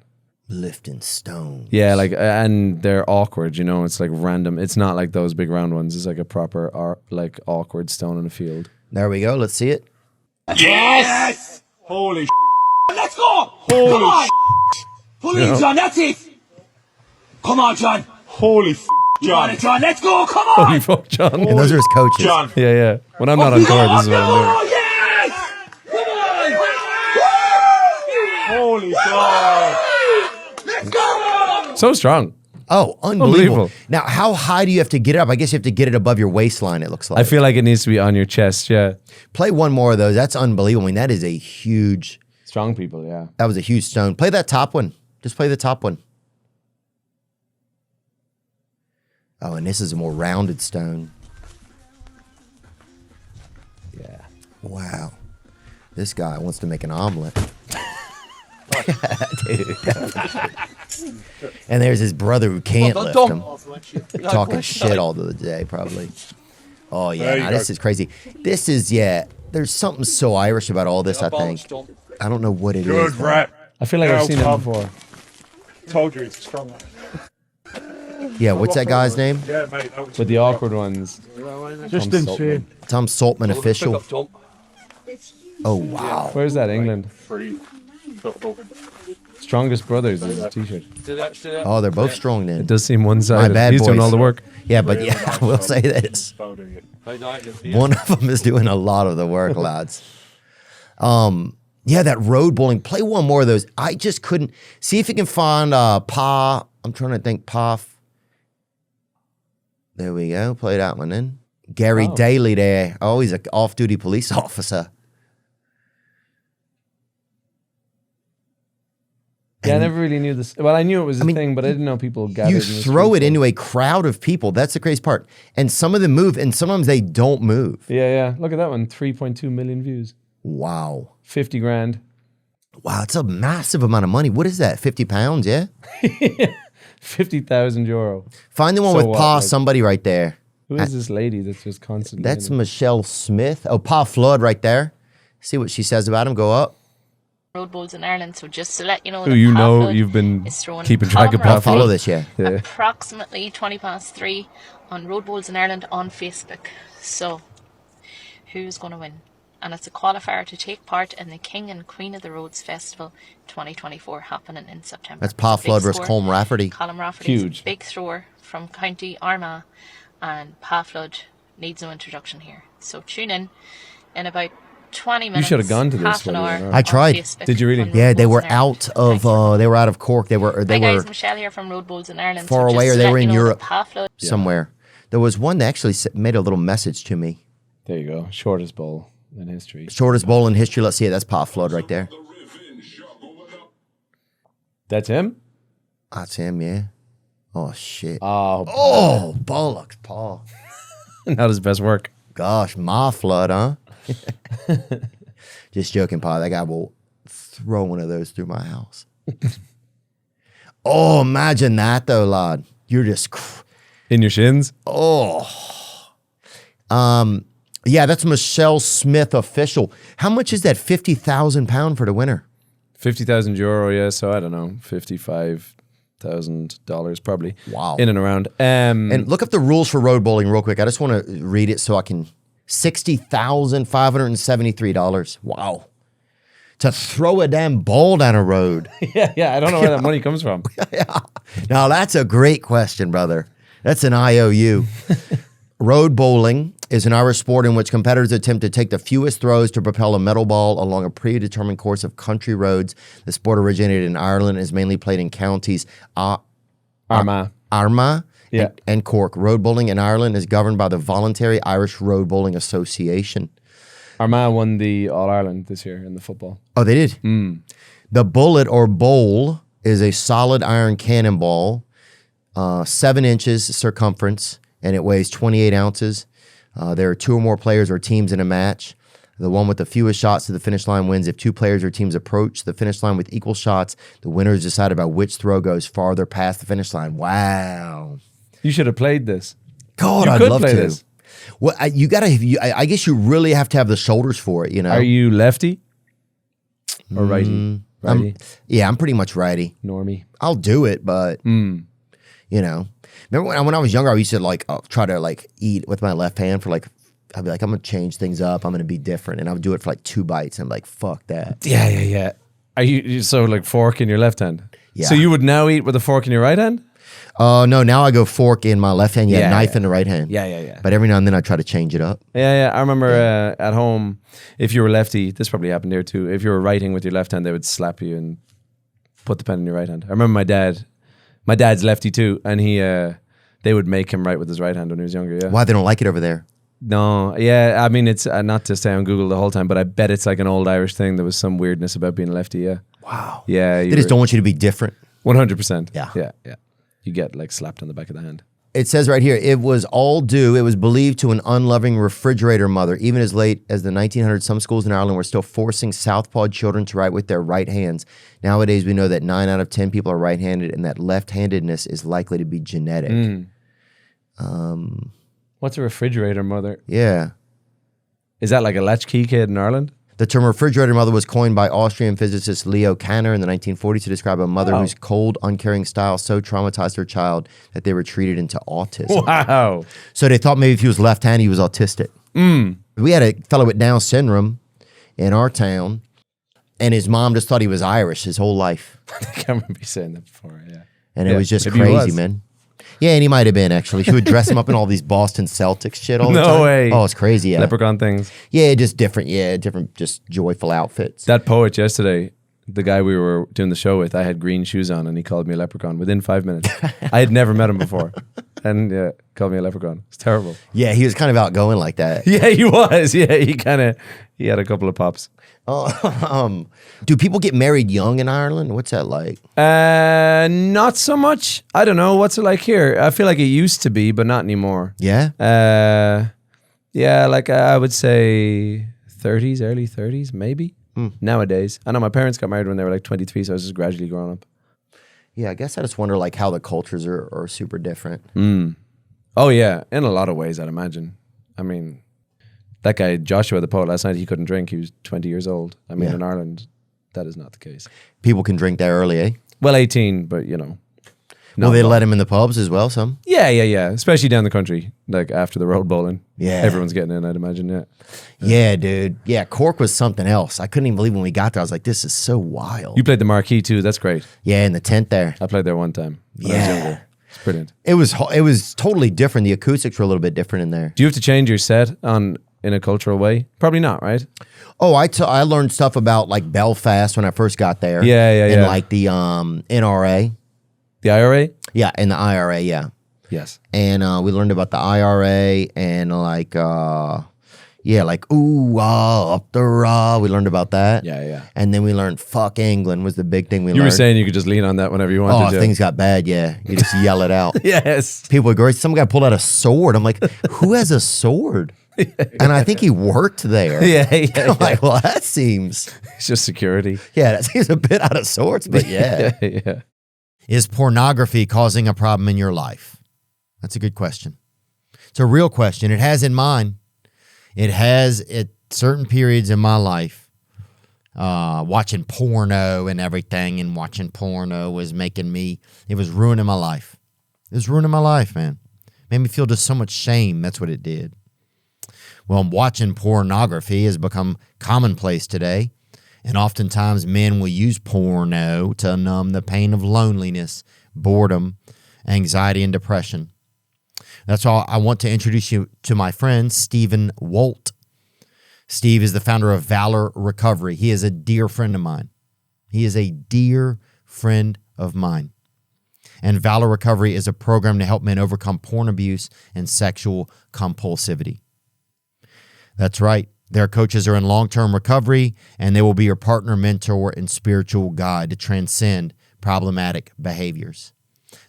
Speaker 1: lifting stones.
Speaker 3: Yeah, like, and they're awkward, you know, it's like random. It's not like those big round ones. It's like a proper, like, awkward stone in a field.
Speaker 1: There we go. Let's see it.
Speaker 5: Yes! Holy Let's go! Holy Pull in, John, that's it! Come on, John! Holy John! John, let's go, come on!
Speaker 3: Holy fuck, John.
Speaker 1: And those are his coaches.
Speaker 5: John!
Speaker 3: Yeah, yeah. When I'm not on tour, this is what I'm doing.
Speaker 5: Oh, yes! Come on! Holy God! Let's go!
Speaker 3: So strong.
Speaker 1: Oh, unbelievable.
Speaker 3: Unbelievable.
Speaker 1: Now, how high do you have to get it up? I guess you have to get it above your waistline, it looks like.
Speaker 3: I feel like it needs to be on your chest, yeah.
Speaker 1: Play one more of those. That's unbelievable. I mean, that is a huge,
Speaker 3: Strong people, yeah.
Speaker 1: that was a huge stone. Play that top one. Just play the top one. Oh, and this is a more rounded stone.
Speaker 3: Yeah.
Speaker 1: Wow. This guy wants to make an omelet. Dude. And there's his brother who can't lift him. Talking shit all the day, probably. Oh, yeah. Nah, this is crazy. This is, yeah. There's something so Irish about all this, I think. I don't know what it is.
Speaker 5: Good
Speaker 1: though.
Speaker 5: rap.
Speaker 3: I feel like I've seen it
Speaker 5: Tom.
Speaker 3: before.
Speaker 5: Told you it's a strong one.
Speaker 1: Yeah, what's that guy's name?
Speaker 5: Yeah, mate. That was
Speaker 3: But the awkward ones.
Speaker 5: just
Speaker 3: Tom
Speaker 5: insane.
Speaker 1: Tom Saltman official. Oh, wow.
Speaker 3: Where's that? England.
Speaker 5: Free.
Speaker 3: Strongest Brothers is a t-shirt.
Speaker 1: Oh, they're both strong
Speaker 3: It
Speaker 1: then.
Speaker 3: does seem one-sided.
Speaker 1: bad,
Speaker 3: He's doing
Speaker 1: boys.
Speaker 3: all the work.
Speaker 1: Yeah, but yeah, I will say this. One of them is doing a lot of the work, lads. Yeah, that road bowling. Play one more of those. I just couldn't. See if you can find Pa. I'm trying to think. Pa. There we go. Play that one then. Gary
Speaker 3: Oh.
Speaker 1: Daly there. Oh, he's an off-duty police officer.
Speaker 3: Yeah, I never really knew this. Well, I knew it was a thing, but I didn't know people gathered.
Speaker 1: You
Speaker 3: in the
Speaker 1: throw it
Speaker 3: streets.
Speaker 1: into a crowd of people. That's the crazy part. And some of them move, and sometimes they don't move.
Speaker 3: Yeah, yeah. Look at that one. 3.2 million views.
Speaker 1: Wow.
Speaker 3: 50 grand.
Speaker 1: Wow, it's a massive amount of money. What is that? 50 pounds, yeah?
Speaker 3: 50,000 euro.
Speaker 1: Find the one
Speaker 3: So
Speaker 1: with
Speaker 3: what,
Speaker 1: Pa,
Speaker 3: like-
Speaker 1: somebody right there.
Speaker 3: Who is this lady that's just constantly...
Speaker 1: That's
Speaker 3: in it?
Speaker 1: Michelle Smith. Oh, Pa Flood right there. See what she says about him. Go up.
Speaker 6: Road bowls in Ireland, so just to let you know
Speaker 3: Who
Speaker 6: that
Speaker 3: you
Speaker 6: Pa
Speaker 3: know,
Speaker 6: Flood
Speaker 3: you've been
Speaker 6: is throwing
Speaker 3: keeping track of
Speaker 6: camera
Speaker 1: I'll
Speaker 3: Pa
Speaker 1: follow
Speaker 3: Flood.
Speaker 1: this, yeah.
Speaker 3: Yeah.
Speaker 6: approximately 3 on Road Bowls in Ireland on Facebook. So who's going to win? And it's a qualifier to take part in the King and Queen of the Roads Festival 2024 happening in September.
Speaker 1: That's Pa
Speaker 6: It's a big
Speaker 1: Flood versus
Speaker 6: sport.
Speaker 1: Colm Rafferty.
Speaker 6: Colm Rafferty is
Speaker 3: Huge.
Speaker 6: a big thrower from County Armagh, and Pa Flood needs no introduction here. So tune in about 20 minutes.
Speaker 3: should have gone to this,
Speaker 6: half an
Speaker 3: whether or
Speaker 6: hour
Speaker 3: not.
Speaker 1: I tried.
Speaker 6: on Facebook
Speaker 3: Did you really?
Speaker 6: on Road
Speaker 1: Yeah, they
Speaker 6: Bowls
Speaker 1: were
Speaker 6: in Ireland.
Speaker 1: out of
Speaker 6: Thanks for
Speaker 1: they were out of Cork. They were
Speaker 6: Hi
Speaker 1: they
Speaker 6: guys,
Speaker 1: were
Speaker 6: Michelle here from Road Bowls in Ireland.
Speaker 1: far
Speaker 6: So
Speaker 1: away,
Speaker 6: just
Speaker 1: or
Speaker 6: to
Speaker 1: they
Speaker 6: let
Speaker 1: were
Speaker 6: you
Speaker 1: in
Speaker 6: know that
Speaker 1: Europe
Speaker 6: Pa Flood
Speaker 1: somewhere. There was one that actually made a little message to me.
Speaker 3: There you go. Shortest bowl in history.
Speaker 1: Shortest bowl in history. Let's see it. That's Pa Flood right there.
Speaker 3: That's him?
Speaker 1: That's him, yeah. Oh shit.
Speaker 3: Oh,
Speaker 1: Oh, bollocks, Pa.
Speaker 3: not his best work.
Speaker 1: Gosh, Ma Flood, huh? Just joking, Pa. That guy will throw one of those through my house. Oh, imagine that though, lad. You're just
Speaker 3: In your shins?
Speaker 1: yeah, that's Michelle Smith official. How much is that? £50,000 for the winner.
Speaker 3: 50,000 euro, yeah. So I don't know, $55,000 probably.
Speaker 1: Wow.
Speaker 3: In and around.
Speaker 1: And look up the rules for road bowling real quick. I just want to read it so I can. $60,573. Wow. To throw a damn ball down a road.
Speaker 3: yeah. I don't know where that money comes from.
Speaker 1: Now, that's a great question, brother. That's an IOU. Road bowling is an Irish sport in which competitors attempt to take the fewest throws to propel a metal ball along a predetermined course of country roads. The sport originated in Ireland and is mainly played in counties
Speaker 3: Armagh.
Speaker 1: Armagh
Speaker 3: Yeah.
Speaker 1: and Cork. Road bowling in Ireland is governed by the Voluntary Irish Road Bowling Association.
Speaker 3: Armagh won the All-Ireland this year in the football.
Speaker 1: Oh, they did? The bullet or bowl is a solid iron cannonball, 7 inches circumference, and it weighs 28 ounces. There are 2 or more players or teams in a match. The one with the fewest shots to the finish line wins. If 2 players or teams approach the finish line with equal shots, the winner is decided by which throw goes farther past the finish line. Wow.
Speaker 3: You should have played this.
Speaker 1: God,
Speaker 3: You
Speaker 1: I'd
Speaker 3: could
Speaker 1: love
Speaker 3: play
Speaker 1: to.
Speaker 3: this.
Speaker 1: Well, I guess you really have to have the shoulders for it, you know?
Speaker 3: Are you lefty or righty? Righty.
Speaker 1: Yeah, I'm pretty much righty.
Speaker 3: Normie.
Speaker 1: I'll do it, but, you know. Remember when I was younger, I used to like try to like eat with my left hand for like, I'd be like, I'm going to change things up. I'm going to be different. And I would do it for like 2 bites. And I'm like, fuck that.
Speaker 3: Yeah. Are you so like fork in your left hand?
Speaker 1: Yeah.
Speaker 3: So you would now eat with a fork in your right hand?
Speaker 1: No, now I go fork in my left hand, knife in the right hand.
Speaker 3: Yeah.
Speaker 1: But every now and then I try to change it up.
Speaker 3: Yeah. I remember at home, if you were lefty, this probably happened here too. If you were writing with your left hand, they would slap you and put the pen in your right hand. I remember my dad. My dad's lefty too, and they would make him write with his right hand when he was younger. Yeah.
Speaker 1: Why they don't like it over there?
Speaker 3: No, yeah. I mean, it's not to stay on Google the whole time, but I bet it's like an old Irish thing. There was some weirdness about being lefty. Yeah.
Speaker 1: Wow.
Speaker 3: Yeah.
Speaker 1: They just don't want you to be different.
Speaker 3: 100%.
Speaker 1: Yeah.
Speaker 3: Yeah. You get like slapped on the back of the hand.
Speaker 1: It says right here, it was all due, it was believed to an unloving refrigerator mother. Even as late as the 1900s, some schools in Ireland were still forcing southpawed children to write with their right hands. Nowadays, we know that 9 out of 10 people are right-handed and that left-handedness is likely to be genetic.
Speaker 3: What's a refrigerator mother?
Speaker 1: Yeah.
Speaker 3: Is that like a latchkey kid in Ireland?
Speaker 1: The term refrigerator mother was coined by Austrian physicist Leo Kanner in the 1940s to describe a mother whose cold, uncaring style so traumatized her child that they were treated into autism.
Speaker 3: Wow.
Speaker 1: So they thought maybe if he was left-handed, he was autistic. We had a fellow with Down syndrome in our town, and his mom just thought he was Irish his whole life.
Speaker 3: I think I remember you saying that before, yeah.
Speaker 1: And it was just
Speaker 3: maybe he
Speaker 1: crazy,
Speaker 3: was.
Speaker 1: man. Yeah, and he might have been, actually. She would dress him up in all these Boston Celtics shit all the time.
Speaker 3: No way.
Speaker 1: Oh, it's crazy, yeah.
Speaker 3: Leprechaun things.
Speaker 1: Yeah, just different, just joyful outfits.
Speaker 3: That poet yesterday, the guy we were doing the show with, I had green shoes on and he called me a leprechaun within 5 minutes. I had never met him before. And called me a leprechaun. It's terrible.
Speaker 1: Yeah, he was kind of outgoing like that.
Speaker 3: Yeah, he was. Yeah, he had a couple of pops.
Speaker 1: Do people get married young in Ireland? What's that like?
Speaker 3: Not so much. I don't know. What's it like here? I feel like it used to be, but not anymore.
Speaker 1: Yeah?
Speaker 3: Yeah, like I would say 30s, early 30s, maybe. Nowadays. I know my parents got married when they were like 23, so I was just gradually growing up.
Speaker 1: Yeah, I guess I just wonder like how the cultures are super different.
Speaker 3: Oh, yeah. In a lot of ways, I'd imagine. I mean, that guy, Joshua, the poet last night, he couldn't drink. He was 20 years old. I mean, in Ireland, that is not the case.
Speaker 1: People can drink there early, eh?
Speaker 3: Well, 18, but you know.
Speaker 1: Well, they let him in the pubs as well, some?
Speaker 3: Yeah. Especially down the country, like after the road bowling.
Speaker 1: Yeah.
Speaker 3: Everyone's getting in, I'd imagine, yeah.
Speaker 1: Yeah, dude. Yeah, Cork was something else. I couldn't even believe when we got there. I was like, this is so wild.
Speaker 3: You played the Marquee too. That's great.
Speaker 1: Yeah, in the tent there.
Speaker 3: I played there one time when I was younger. It's brilliant.
Speaker 1: It was totally different. The acoustics were a little bit different in there.
Speaker 3: Do you have to change your set in a cultural way? Probably not, right?
Speaker 1: Oh, I learned stuff about like Belfast when I first got there.
Speaker 3: Yeah.
Speaker 1: And like the NRA.
Speaker 3: The IRA?
Speaker 1: Yeah, in the IRA, yeah.
Speaker 3: Yes.
Speaker 1: And we learned about the IRA and like ooh, ah, up the rah. We learned about that.
Speaker 3: Yeah.
Speaker 1: And then we learned fuck England was the big thing we learned.
Speaker 3: You were saying you could just lean on that whenever you wanted
Speaker 1: Oh,
Speaker 3: to.
Speaker 1: if things got bad, yeah. You just yell it out.
Speaker 3: Yes.
Speaker 1: People would go, some guy pulled out a sword. I'm like, who has a sword? And I think he worked there.
Speaker 3: Yeah.
Speaker 1: I'm like, well, that seems...
Speaker 3: It's just security.
Speaker 1: Yeah, that seems a bit out of sorts, but yeah.
Speaker 3: Yeah.
Speaker 1: Is pornography causing a problem in your life? That's a good question. It's a real question. It has in mine. It has at certain periods in my life, watching porno and everything, and watching porno was it was ruining my life. It was ruining my life, man. Made me feel just so much shame. That's what it did. Well, watching pornography has become commonplace today. And oftentimes men will use porno to numb the pain of loneliness, boredom, anxiety, and depression. That's all. I want to introduce you to my friend, Stephen Wolt. Steve is the founder of Valor Recovery. He is a dear friend of mine. And Valor Recovery is a program to help men overcome porn abuse and sexual compulsivity. That's right. Their coaches are in long-term recovery, and they will be your partner, mentor, and spiritual guide to transcend problematic behaviors.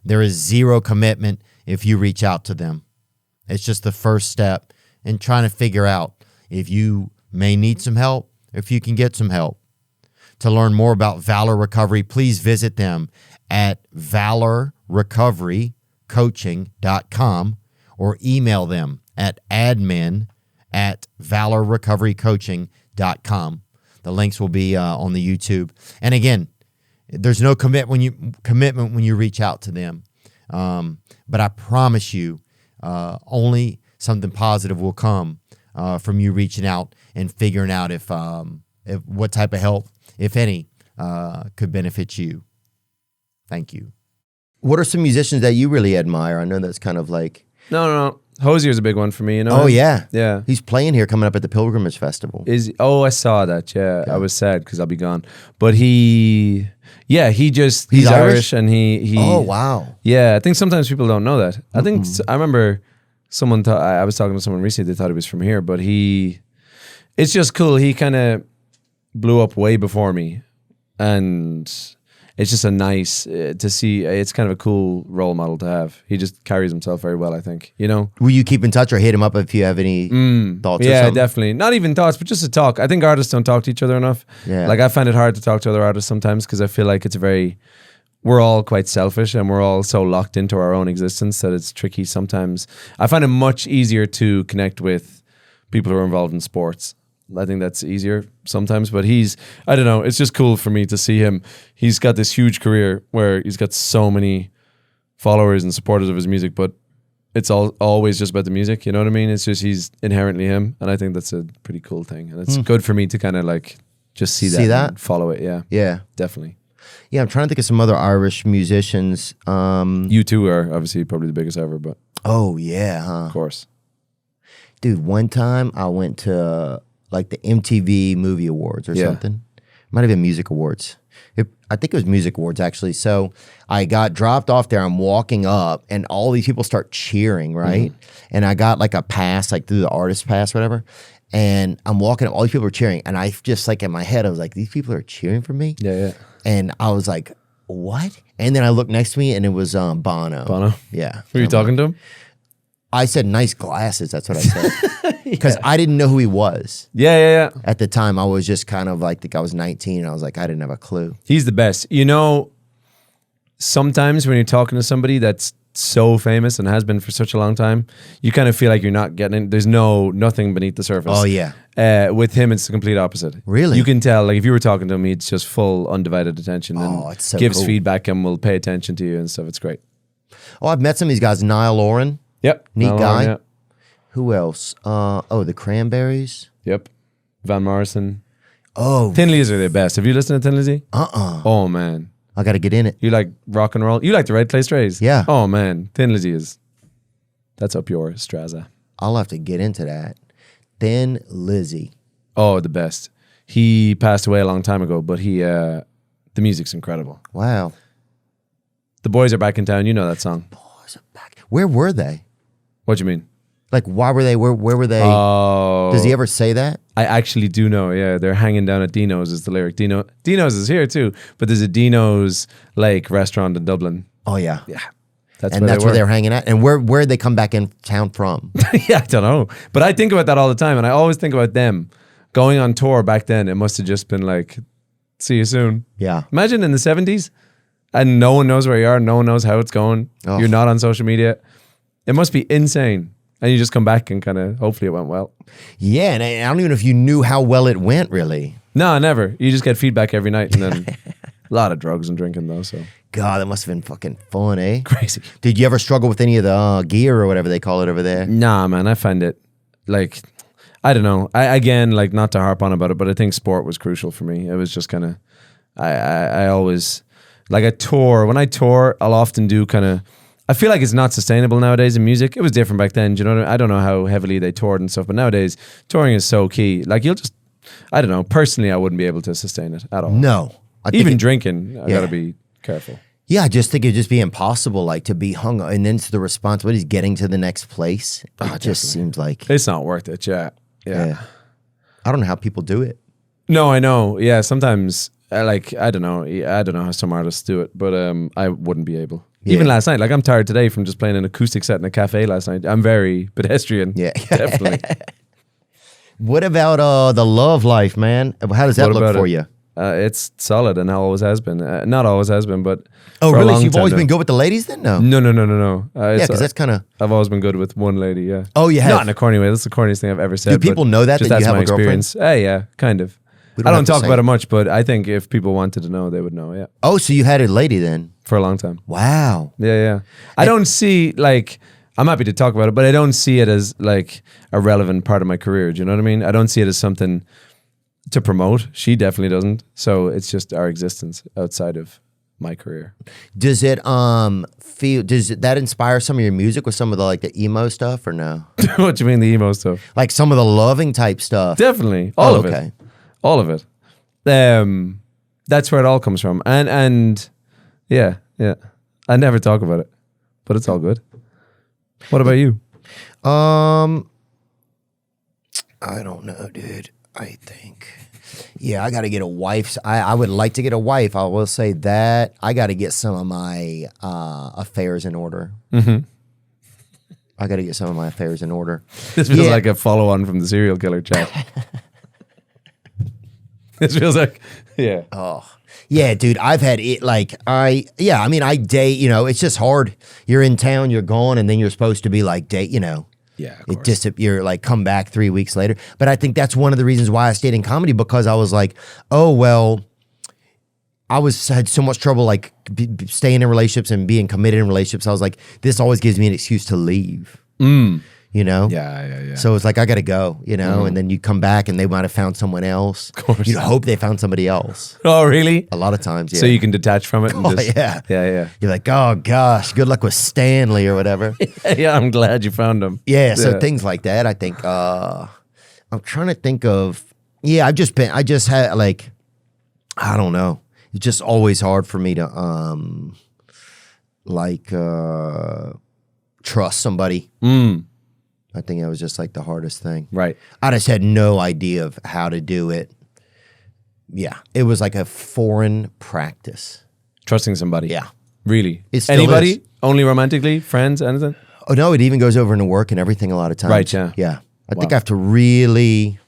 Speaker 1: There is zero commitment if you reach out to them. It's just the first step in trying to figure out if you may need some help, if you can get some help. To learn more about Valor Recovery, please visit them at valorrecoverycoaching.com or email them at admin@valorrecoverycoaching.com. The links will be on the YouTube. And again, there's no commitment when you reach out to them. But I promise you, only something positive will come from you reaching out and figuring out if what type of help, if any, could benefit you. Thank you. What are some musicians that you really admire? I know that's kind of like...
Speaker 3: No. Hosier's a big one for me, you know?
Speaker 1: Oh, yeah.
Speaker 3: Yeah.
Speaker 1: He's playing here coming up at the Pilgrimage Festival.
Speaker 3: I saw that, yeah. I was sad because I'll be gone. But he's Irish and he
Speaker 1: Oh, wow.
Speaker 3: Yeah, I think sometimes people don't know that. I think, I remember someone thought, I was talking to someone recently, they thought he was from here, but it's just cool. He kind of blew up way before me. And it's just a nice to see. It's kind of a cool role model to have. He just carries himself very well, I think. You know.
Speaker 1: Will you keep in touch or hit him up if you have any thoughts?
Speaker 3: Yeah,
Speaker 1: or something?
Speaker 3: definitely. Not even thoughts, but just a talk. I think artists don't talk to each other enough.
Speaker 1: Yeah.
Speaker 3: Like I find it hard to talk to other artists sometimes because I feel like we're all quite selfish and we're all so locked into our own existence that it's tricky sometimes. I find it much easier to connect with people who are involved in sports. I think that's easier sometimes, but I don't know, it's just cool for me to see him. He's got this huge career where he's got so many followers and supporters of his music, but it's always just about the music, you know what I mean? It's just he's inherently him, and I think that's a pretty cool thing. And it's good for me to kind of like just see that and follow it, yeah.
Speaker 1: Yeah.
Speaker 3: Definitely.
Speaker 1: Yeah, I'm trying to think of some other Irish musicians.
Speaker 3: You two are obviously probably the biggest ever, but
Speaker 1: Oh, yeah, huh?
Speaker 3: of course.
Speaker 1: Dude, one time I went to like the MTV Movie Awards or something. Might have been Music Awards. I think it was Music Awards, actually. So I got dropped off there. I'm walking up, and all these people start cheering, right? And I got like a pass, like through the artist pass, whatever. And I'm walking up, all these people are cheering. And I just like in my head, I was like, these people are cheering for me?
Speaker 3: Yeah.
Speaker 1: And I was like, what? And then I looked next to me, and it was Bono.
Speaker 3: Bono?
Speaker 1: Yeah.
Speaker 3: Were you talking to him?
Speaker 1: I said, nice glasses. That's what I said. Because I didn't know who he was.
Speaker 3: Yeah.
Speaker 1: At the time, I was just kind of like, I think I was 19, and I was like, I didn't have a clue.
Speaker 3: He's the best. You know, sometimes when you're talking to somebody that's so famous and has been for such a long time, you kind of feel like you're not getting it. There's nothing beneath the surface.
Speaker 1: Oh, yeah.
Speaker 3: With him, it's the complete opposite.
Speaker 1: Really?
Speaker 3: You can tell, like if you were talking to him, he's just full undivided attention and
Speaker 1: it's so
Speaker 3: gives
Speaker 1: cool.
Speaker 3: feedback and will pay attention to you and stuff. It's great.
Speaker 1: Oh, I've met some of these guys. Niall Lauren.
Speaker 3: Yep.
Speaker 1: Neat
Speaker 3: Niall
Speaker 1: guy.
Speaker 3: Horan, yeah.
Speaker 1: Who else? The Cranberries.
Speaker 3: Yep. Van Morrison.
Speaker 1: Oh.
Speaker 3: Thin Lizzy are the best. Have you listened to Thin Lizzy? Oh, man.
Speaker 1: I got to get in it.
Speaker 3: You like rock and roll? You like the Red Clay Strays?
Speaker 1: Yeah.
Speaker 3: Oh, man. Thin Lizzy that's up your Straza.
Speaker 1: I'll have to get into that. Thin Lizzy.
Speaker 3: Oh, the best. He passed away a long time ago, but the music's incredible.
Speaker 1: Wow.
Speaker 3: The Boys Are Back in Town. You know that song.
Speaker 1: Boys are back. Where were they?
Speaker 3: What do you mean?
Speaker 1: Like, why were they? Where were they?
Speaker 3: Oh.
Speaker 1: Does he ever say that?
Speaker 3: I actually do know, yeah. They're hanging down at Dino's is the lyric. Dino's is here too, but there's a Dino's like restaurant in Dublin.
Speaker 1: Oh, yeah.
Speaker 3: Yeah. That's
Speaker 1: where they were hanging at. And where'd they come back in town from?
Speaker 3: Yeah, I don't know. But I think about that all the time, and I always think about them going on tour back then. It must have just been like, see you soon.
Speaker 1: Yeah.
Speaker 3: Imagine in the 70s, and no one knows where you are, no one knows how it's going.
Speaker 1: Oh.
Speaker 3: You're not on social media. It must be insane. And you just come back and kind of, hopefully it went well.
Speaker 1: Yeah, and I don't even know if you knew how well it went, really.
Speaker 3: No, never. You just get feedback every night, and then a lot of drugs and drinking though, so.
Speaker 1: God, that must have been fucking fun, eh?
Speaker 3: Crazy.
Speaker 1: Did you ever struggle with any of the gear or whatever they call it over there?
Speaker 3: Nah, man, I find it, like, I don't know. Again, like, not to harp on about it, but I think sport was crucial for me. It was just kind of, I always, like when I tour, I'll often do kind of, I feel like it's not sustainable nowadays in music. It was different back then. Do you know what I mean? I don't know how heavily they toured and stuff, but nowadays touring is so key. Like I don't know. Personally, I wouldn't be able to sustain it at all.
Speaker 1: No.
Speaker 3: Even drinking, I gotta be careful.
Speaker 1: Yeah, I just think it'd just be impossible, like to be hung, and then to the responsibility is getting to the next place. It just seems like
Speaker 3: It's not worth it. Yeah.
Speaker 1: I don't know how people do it.
Speaker 3: No, I know. Yeah, sometimes I don't know. I don't know how some artists do it, but I wouldn't be able.
Speaker 1: Yeah.
Speaker 3: Even last night, like I'm tired today from just playing an acoustic set in a cafe last night. I'm very pedestrian.
Speaker 1: Yeah.
Speaker 3: Definitely.
Speaker 1: What about the love life, man? How does that
Speaker 3: What
Speaker 1: look
Speaker 3: about
Speaker 1: for
Speaker 3: it?
Speaker 1: you?
Speaker 3: It's solid and always has been. Not always has been, but
Speaker 1: Oh,
Speaker 3: for a
Speaker 1: really? So
Speaker 3: long
Speaker 1: you've
Speaker 3: time
Speaker 1: always
Speaker 3: now.
Speaker 1: been good with the ladies then? No.
Speaker 3: No.
Speaker 1: Yeah, because that's kind of.
Speaker 3: I've always been good with one lady. Yeah.
Speaker 1: Oh, you have?
Speaker 3: Not in a corny way. That's the corniest thing I've ever said.
Speaker 1: Do people
Speaker 3: but
Speaker 1: know that
Speaker 3: just
Speaker 1: you
Speaker 3: that's
Speaker 1: have
Speaker 3: my
Speaker 1: a girlfriend?
Speaker 3: experience. Hey, yeah, kind of.
Speaker 1: We
Speaker 3: I
Speaker 1: have
Speaker 3: don't
Speaker 1: to
Speaker 3: talk
Speaker 1: say
Speaker 3: about it much, but I think if people wanted to know, they would know. Yeah,
Speaker 1: Oh, so you had a lady then?
Speaker 3: for a long time.
Speaker 1: Wow.
Speaker 3: Yeah. I don't see like I'm happy to talk about it, but I don't see it as like a relevant part of my career. Do you know what I mean? I don't see it as something to promote. She definitely doesn't. So it's just our existence outside of my career.
Speaker 1: Does it that inspire some of your music with some of the like the emo stuff or no?
Speaker 3: What do you mean the emo stuff?
Speaker 1: Like some of the loving type stuff?
Speaker 3: Definitely, all of
Speaker 1: okay.
Speaker 3: it, all of it. That's where it all comes from, and yeah. I never talk about it, but it's all good. What about you?
Speaker 1: I don't know, dude. I think, yeah, I got to get a wife. I would like to get a wife. I will say that I got to get some of my affairs in order.
Speaker 3: Mm-hmm.
Speaker 1: I got to get some of my affairs in order.
Speaker 3: This feels
Speaker 1: Yeah.
Speaker 3: like a follow-on from the serial killer chat. This feels like, yeah.
Speaker 1: Yeah, dude, I've had it like I date, it's just hard. You're in town, you're gone, and then you're supposed to be like date,
Speaker 3: Yeah, of
Speaker 1: It
Speaker 3: course.
Speaker 1: just you're like come back 3 weeks later. But I think that's one of the reasons why I stayed in comedy, because I was like, oh well, had so much trouble like staying in relationships and being committed in relationships. I was like, this always gives me an excuse to leave.
Speaker 3: Yeah.
Speaker 1: So it's like I gotta go, and then you come back and they might have found someone else. Of
Speaker 3: course.
Speaker 1: You'd hope they found somebody else.
Speaker 3: Oh, really?
Speaker 1: A lot of times, yeah.
Speaker 3: So you can detach from it and
Speaker 1: Oh,
Speaker 3: just,
Speaker 1: yeah.
Speaker 3: Yeah.
Speaker 1: You're like, oh gosh, good luck with Stanley or whatever.
Speaker 3: Yeah, I'm glad you found him.
Speaker 1: Yeah, so things like that. I think I'm trying to think of. Yeah, I just had like, I don't know. It's just always hard for me to trust somebody. I think that was just like the hardest thing.
Speaker 3: Right.
Speaker 1: I just had no idea of how to do it. Yeah, it was like a foreign practice.
Speaker 3: Trusting somebody.
Speaker 1: Yeah.
Speaker 3: Really?
Speaker 1: It still
Speaker 3: Anybody?
Speaker 1: is.
Speaker 3: Only romantically? Friends? Anything?
Speaker 1: Oh no, it even goes over into work and everything a lot of times.
Speaker 3: Right, yeah.
Speaker 1: Yeah. I think
Speaker 3: Wow.
Speaker 1: I have to really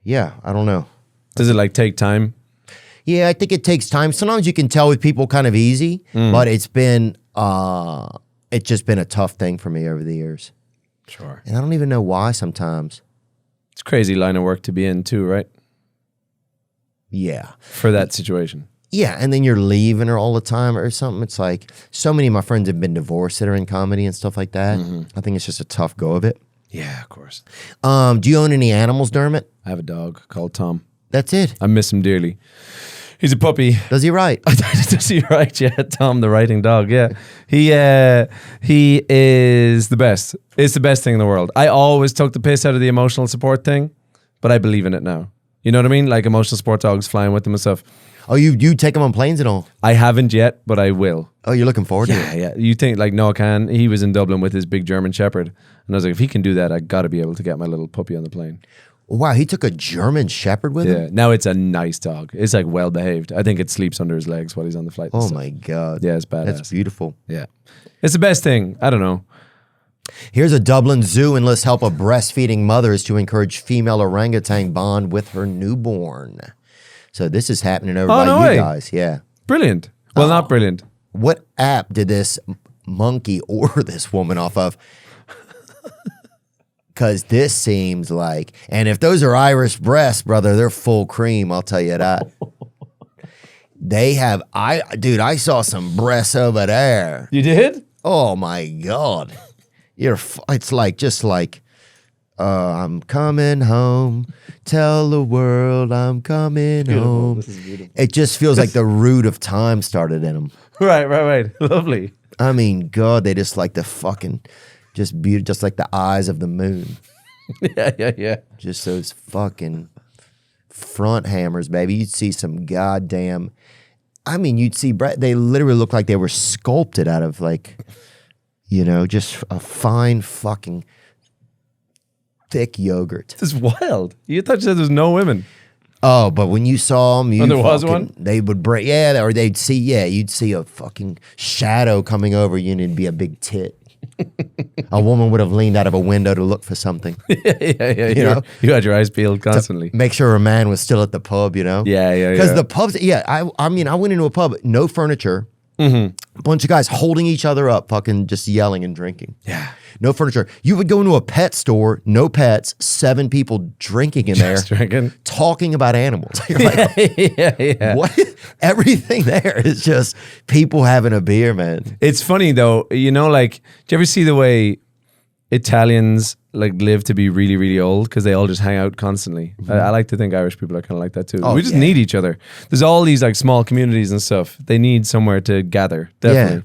Speaker 1: yeah, I don't know.
Speaker 3: Does it like take time?
Speaker 1: Yeah, I think it takes time. Sometimes you can tell with people kind of easy, but it's just been a tough thing for me over the years.
Speaker 3: Sure.
Speaker 1: And I don't even know why sometimes.
Speaker 3: It's a crazy line of work to be in too, right?
Speaker 1: Yeah.
Speaker 3: For that situation.
Speaker 1: Yeah, and then you're leaving her all the time or something. It's like so many of my friends have been divorced that are in comedy and stuff like that. I think it's just a tough go of it.
Speaker 3: Yeah, of course.
Speaker 1: Do you own any animals, Dermot?
Speaker 3: I have a dog called Tom.
Speaker 1: That's it.
Speaker 3: I miss him dearly. He's a puppy.
Speaker 1: Does he write?
Speaker 3: Does he right? Yeah, Tom, the writing dog. Yeah, he is the best. It's the best thing in the world. I always took the piss out of the emotional support thing, but I believe in it now. You know what I mean? Like emotional support dogs flying with them and stuff.
Speaker 1: Oh, you take them on planes and all?
Speaker 3: I haven't yet, but I will.
Speaker 1: Oh, you're looking forward to it?
Speaker 3: Yeah. You think like Noah Khan? He was in Dublin with his big German Shepherd, and I was like, if he can do that, I got to be able to get my little puppy on the plane.
Speaker 1: Wow, he took a German Shepherd with
Speaker 3: Yeah.
Speaker 1: him?
Speaker 3: Now it's a nice dog. It's like well behaved. I think it sleeps under his legs while he's on the flight. and
Speaker 1: Oh
Speaker 3: stuff.
Speaker 1: my God.
Speaker 3: Yeah, it's badass.
Speaker 1: That's beautiful.
Speaker 3: Yeah, it's the best thing. I don't know.
Speaker 1: Here's a Dublin zoo enlists help of breastfeeding mothers to encourage female orangutan bond with her newborn. So this is happening over by
Speaker 3: no
Speaker 1: you
Speaker 3: way.
Speaker 1: guys. Yeah.
Speaker 3: Brilliant. Well, not brilliant.
Speaker 1: What app did this monkey order this woman off of? Because this seems like, and if those are Irish breasts, brother, they're full cream. I'll tell you that. They have, I saw some breasts over there.
Speaker 3: You did?
Speaker 1: Oh my God. It's like, just like, I'm coming home. Tell the world I'm coming home.
Speaker 3: This is beautiful.
Speaker 1: It just feels like the root of time started in them.
Speaker 3: Right. Lovely.
Speaker 1: I mean, God, they just like the fucking, just beauty, just like the eyes of the moon.
Speaker 3: Yeah.
Speaker 1: Just those fucking front hammers, baby. You'd see some goddamn, I mean, you'd see, they literally look like they were sculpted out of like, just a fine fucking thick yogurt.
Speaker 3: This is wild. You thought you said there's no women.
Speaker 1: Oh, but when you saw them,
Speaker 3: there was one?
Speaker 1: they would break. Yeah, or they'd see. Yeah, you'd see a fucking shadow coming over you, and it'd be a big tit. A woman would have leaned out of a window to look for something.
Speaker 3: Yeah. You had your eyes peeled constantly.
Speaker 1: Make sure her man was still at the pub.
Speaker 3: Yeah.
Speaker 1: Because the pubs. Yeah, I mean, I went into a pub, no furniture. A bunch of guys holding each other up, fucking just yelling and drinking.
Speaker 3: Yeah.
Speaker 1: No furniture. You would go into a pet store, no pets, 7 people drinking in there,
Speaker 3: Just drinking.
Speaker 1: talking about animals. You're like,
Speaker 3: Yeah.
Speaker 1: what? Everything there is just people having a beer, man.
Speaker 3: It's funny though, like, do you ever see the way Italians like live to be really, really old because they all just hang out constantly? I like to think Irish people are kind of like that too.
Speaker 1: Oh,
Speaker 3: we just
Speaker 1: yeah.
Speaker 3: need each other. There's all these like small communities and stuff. They need somewhere to gather. Definitely.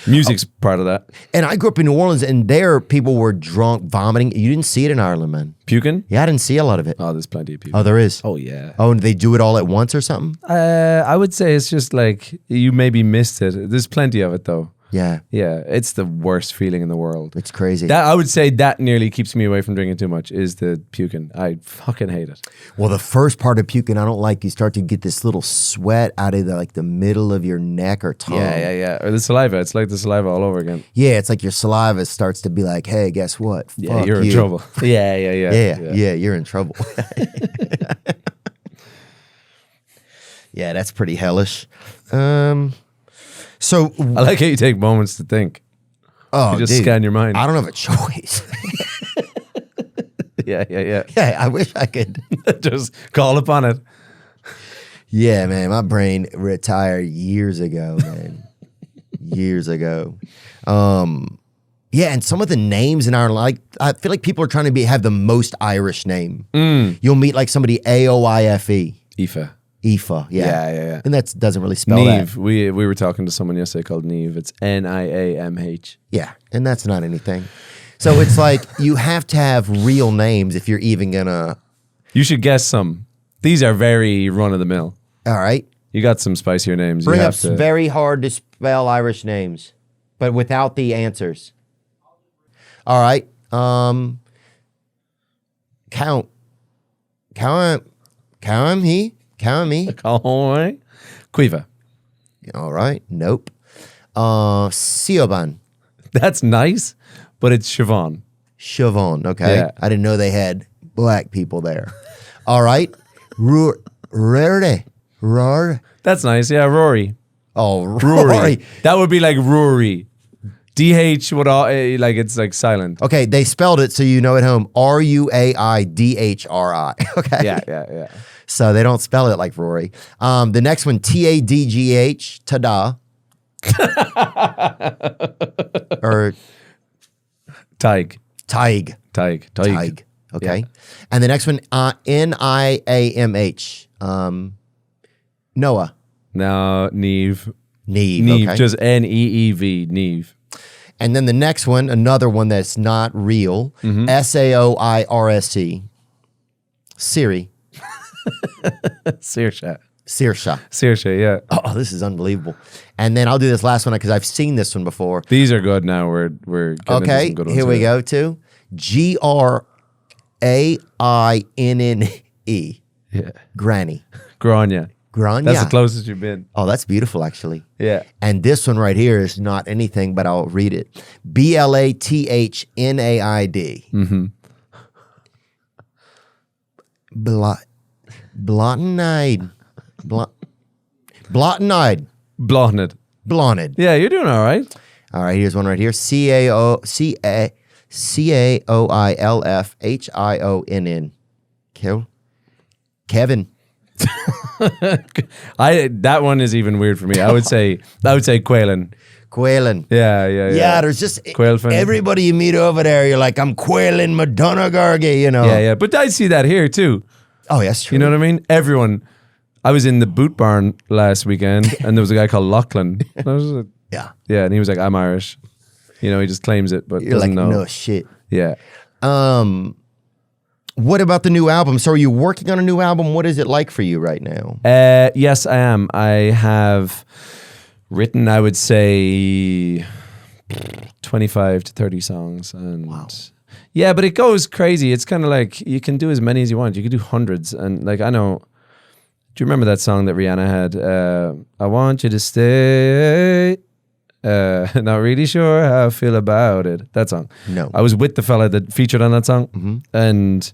Speaker 3: Music's part of that.
Speaker 1: And I grew up in New Orleans, and there people were drunk, vomiting. You didn't see it in Ireland, man.
Speaker 3: Puking?
Speaker 1: Yeah, I didn't see a lot of it.
Speaker 3: Oh, there's plenty of people.
Speaker 1: Oh, there is.
Speaker 3: Oh, yeah.
Speaker 1: Oh, and they do it all at once or something?
Speaker 3: I would say it's just like you maybe missed it. There's plenty of it though.
Speaker 1: Yeah,
Speaker 3: Yeah, it's the worst feeling in the world.
Speaker 1: it's crazy.
Speaker 3: That I would say that nearly keeps me away from drinking too much is the puking. I fucking hate it.
Speaker 1: Well, the first part of puking, I don't like. You start to get this little sweat out of the middle of your neck or tongue.
Speaker 3: Yeah. Or the saliva. It's like the saliva all over again.
Speaker 1: Yeah, it's like your saliva starts to be like, hey, guess what?
Speaker 3: Yeah,
Speaker 1: Fuck
Speaker 3: you're in
Speaker 1: you.
Speaker 3: trouble. Yeah.
Speaker 1: Yeah, you're in trouble. Yeah, that's pretty hellish. So,
Speaker 3: I like how you take moments to think.
Speaker 1: oh,
Speaker 3: You just
Speaker 1: dude,
Speaker 3: scan your mind.
Speaker 1: I don't have a choice.
Speaker 3: Yeah.
Speaker 1: Yeah, I wish I could.
Speaker 3: Just call upon it.
Speaker 1: Yeah, man, my brain retired years ago, man. Years ago. Yeah, and some of the names in Ireland, like I feel like people are trying to have the most Irish name. You'll meet like somebody Aoife.
Speaker 3: Aoife.
Speaker 1: Aoife, yeah.
Speaker 3: Yeah.
Speaker 1: And that doesn't really spell
Speaker 3: Neve.
Speaker 1: that.
Speaker 3: We were talking to someone yesterday called Neve. It's Niamh.
Speaker 1: Yeah, and that's not anything. So it's like you have to have real names if you're even gonna.
Speaker 3: You should guess some. These are very run of the mill.
Speaker 1: All right,
Speaker 3: You got some spicier names.
Speaker 1: bring
Speaker 3: you
Speaker 1: up
Speaker 3: have to.
Speaker 1: very hard to spell Irish names, but without the answers. All right, count me.
Speaker 3: Calhoun. Quiva.
Speaker 1: All right, nope. Siobhan.
Speaker 3: That's nice, but it's Siobhan.
Speaker 1: Siobhan, okay.
Speaker 3: Yeah.
Speaker 1: I didn't know they had black people there. All right. Rory.
Speaker 3: That's nice. Yeah, Rory.
Speaker 1: Oh,
Speaker 3: Rory.
Speaker 1: Rory.
Speaker 3: That would be like Rory. DH would all like it's like silent.
Speaker 1: Okay, they spelled it so you know at home. Ruaidhri. Okay.
Speaker 3: Yeah.
Speaker 1: So they don't spell it like Rory. The next one, Tadgh, Tada. Or
Speaker 3: Tig.
Speaker 1: Tig. Okay. And the next one, Niamh. Noah.
Speaker 3: No, Neve.
Speaker 1: Neve. Okay.
Speaker 3: Just Neev. Neve.
Speaker 1: And then the next one, another one that's not real, Saoirse. Siri.
Speaker 3: Saoirse, yeah.
Speaker 1: Oh, this is unbelievable. And then I'll do this last one because I've seen this one before.
Speaker 3: These are good now. We're getting into
Speaker 1: Okay,
Speaker 3: some good ones
Speaker 1: here we go too. Grainne.
Speaker 3: Yeah.
Speaker 1: Granny.
Speaker 3: Grania.
Speaker 1: Grania.
Speaker 3: That's the closest you've been.
Speaker 1: Oh, that's beautiful, actually.
Speaker 3: Yeah.
Speaker 1: And this one right here is not anything, but I'll read it. BlathnAid.
Speaker 3: Mm-hmm.
Speaker 1: Blottenide. Blottened.
Speaker 3: Yeah, you're doing all right.
Speaker 1: All right, here's one right here. Caoilfhionnn. Kevin.
Speaker 3: That one is even weird for me. I would say Quaylen.
Speaker 1: Quaylen.
Speaker 3: Yeah.
Speaker 1: Yeah, there's just
Speaker 3: Quailfin.
Speaker 1: everybody you meet over there, you're like, I'm Quaylen Madonna Gargi, you know.
Speaker 3: Yeah. But I see that here too.
Speaker 1: Oh, that's true.
Speaker 3: You know what I mean? Everyone. I was in the boot barn last weekend, and there was a guy called Lachlan.
Speaker 1: Yeah.
Speaker 3: Yeah, and he was like, "I'm Irish." You know, he just claims it, but
Speaker 1: You're
Speaker 3: doesn't
Speaker 1: like,
Speaker 3: know.
Speaker 1: no shit.
Speaker 3: Yeah.
Speaker 1: What about the new album? So are you working on a new album? What is it like for you right now?
Speaker 3: Yes, I am. I have written, I would say, 25 to 30 songs, and Yeah, but it goes crazy. It's kind of like you can do as many as you want. You can do hundreds. And like, I know, do you remember that song that Rihanna had? I want you to stay. Not really sure how I feel about it. That song.
Speaker 1: No.
Speaker 3: I was with the fella that featured on that song, and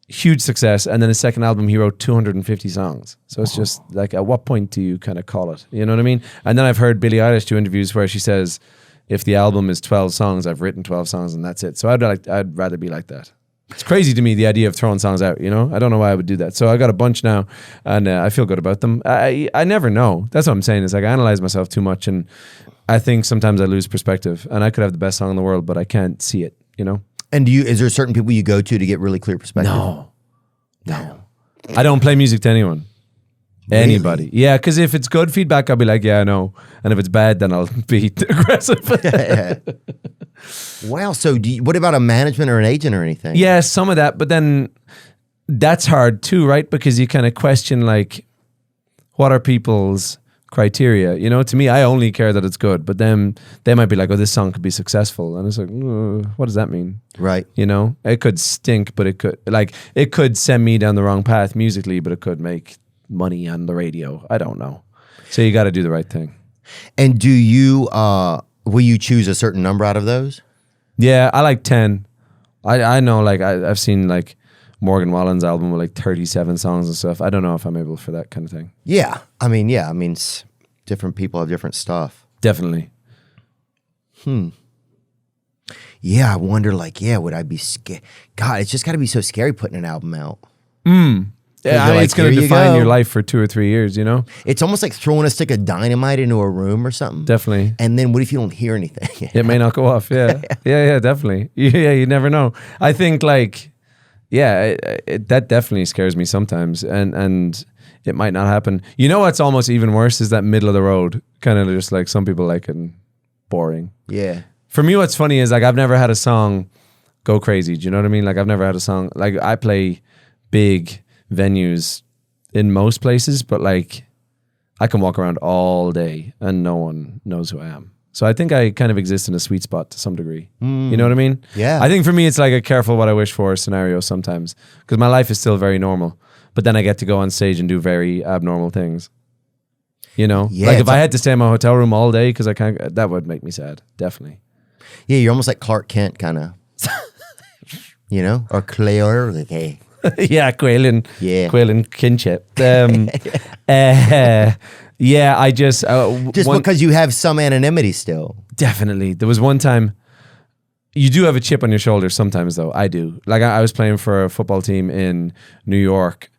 Speaker 3: huge success. And then his second album, he wrote 250 songs. So it's just like, at what point do you kind of call it? You know what I mean? And then I've heard Billie Eilish do interviews where she says, if the album is 12 songs, I've written 12 songs and that's it. So I'd rather be like that. It's crazy to me, the idea of throwing songs out, you know? I don't know why I would do that. So I got a bunch now, and I feel good about them. I never know. That's what I'm saying. It's like I analyze myself too much, and I think sometimes I lose perspective. And I could have the best song in the world, but I can't see it, you know?
Speaker 1: And is there certain people you go to get really clear perspective?
Speaker 3: No. I don't play music to anyone.
Speaker 1: Really?
Speaker 3: Anybody. Yeah, because if it's good feedback, I'll be like, yeah, I know. And if it's bad, then I'll be aggressive.
Speaker 1: Wow. So what about a management or an agent or anything?
Speaker 3: Yeah, some of that. But then that's hard too, right? Because you kind of question, like, what are people's criteria? You know, to me, I only care that it's good. But then they might be like, oh, this song could be successful. And it's like, what does that mean?
Speaker 1: Right.
Speaker 3: You know, it could stink, but it could send me down the wrong path musically, but it could make money on the radio. I don't know. So you got to do the right thing.
Speaker 1: And do you, will you choose a certain number out of those?
Speaker 3: Yeah, I like 10. I know, like, I've seen, like, Morgan Wallen's album with, like, 37 songs and stuff. I don't know if I'm able for that kind of thing.
Speaker 1: Yeah. I mean, different people have different stuff.
Speaker 3: Definitely.
Speaker 1: Yeah, I wonder, like, would I be scared? God, it's just got to be so scary putting an album out.
Speaker 3: Yeah,
Speaker 1: You're like,
Speaker 3: it's going to
Speaker 1: here you
Speaker 3: define
Speaker 1: go.
Speaker 3: your life for 2 or 3 years, you know?
Speaker 1: It's almost like throwing a stick of dynamite into a room or something.
Speaker 3: Definitely.
Speaker 1: And then what if you don't hear anything?
Speaker 3: It may not go off. Yeah. yeah, definitely. Yeah, you never know. I think, like, that definitely scares me sometimes. And it might not happen. You know what's almost even worse is that middle of the road, kind of just like some people like it and boring.
Speaker 1: Yeah.
Speaker 3: For me, what's funny is, like, I've never had a song go crazy. Do you know what I mean? Like, I've never had a song, like, I play big venues in most places, but, like, I can walk around all day and no one knows who I am. So I think I kind of exist in a sweet spot to some degree. You know what I mean?
Speaker 1: Yeah.
Speaker 3: I think for me, it's like a careful what I wish for scenario sometimes, because my life is still very normal, but then I get to go on stage and do very abnormal things. You know?
Speaker 1: Yeah,
Speaker 3: like, if
Speaker 1: it's
Speaker 3: I had to stay in my hotel room all day because I can't, that would make me sad. Definitely.
Speaker 1: Yeah, you're almost like Clark Kent, kind of. You know? Or Claire. Okay.
Speaker 3: Yeah, Quailin.
Speaker 1: Yeah.
Speaker 3: Quailin kinship. Yeah, I just...
Speaker 1: Just because you have some anonymity still.
Speaker 3: Definitely. There was one time... You do have a chip on your shoulder sometimes, though. I do. Like, I was playing for a football team in New York,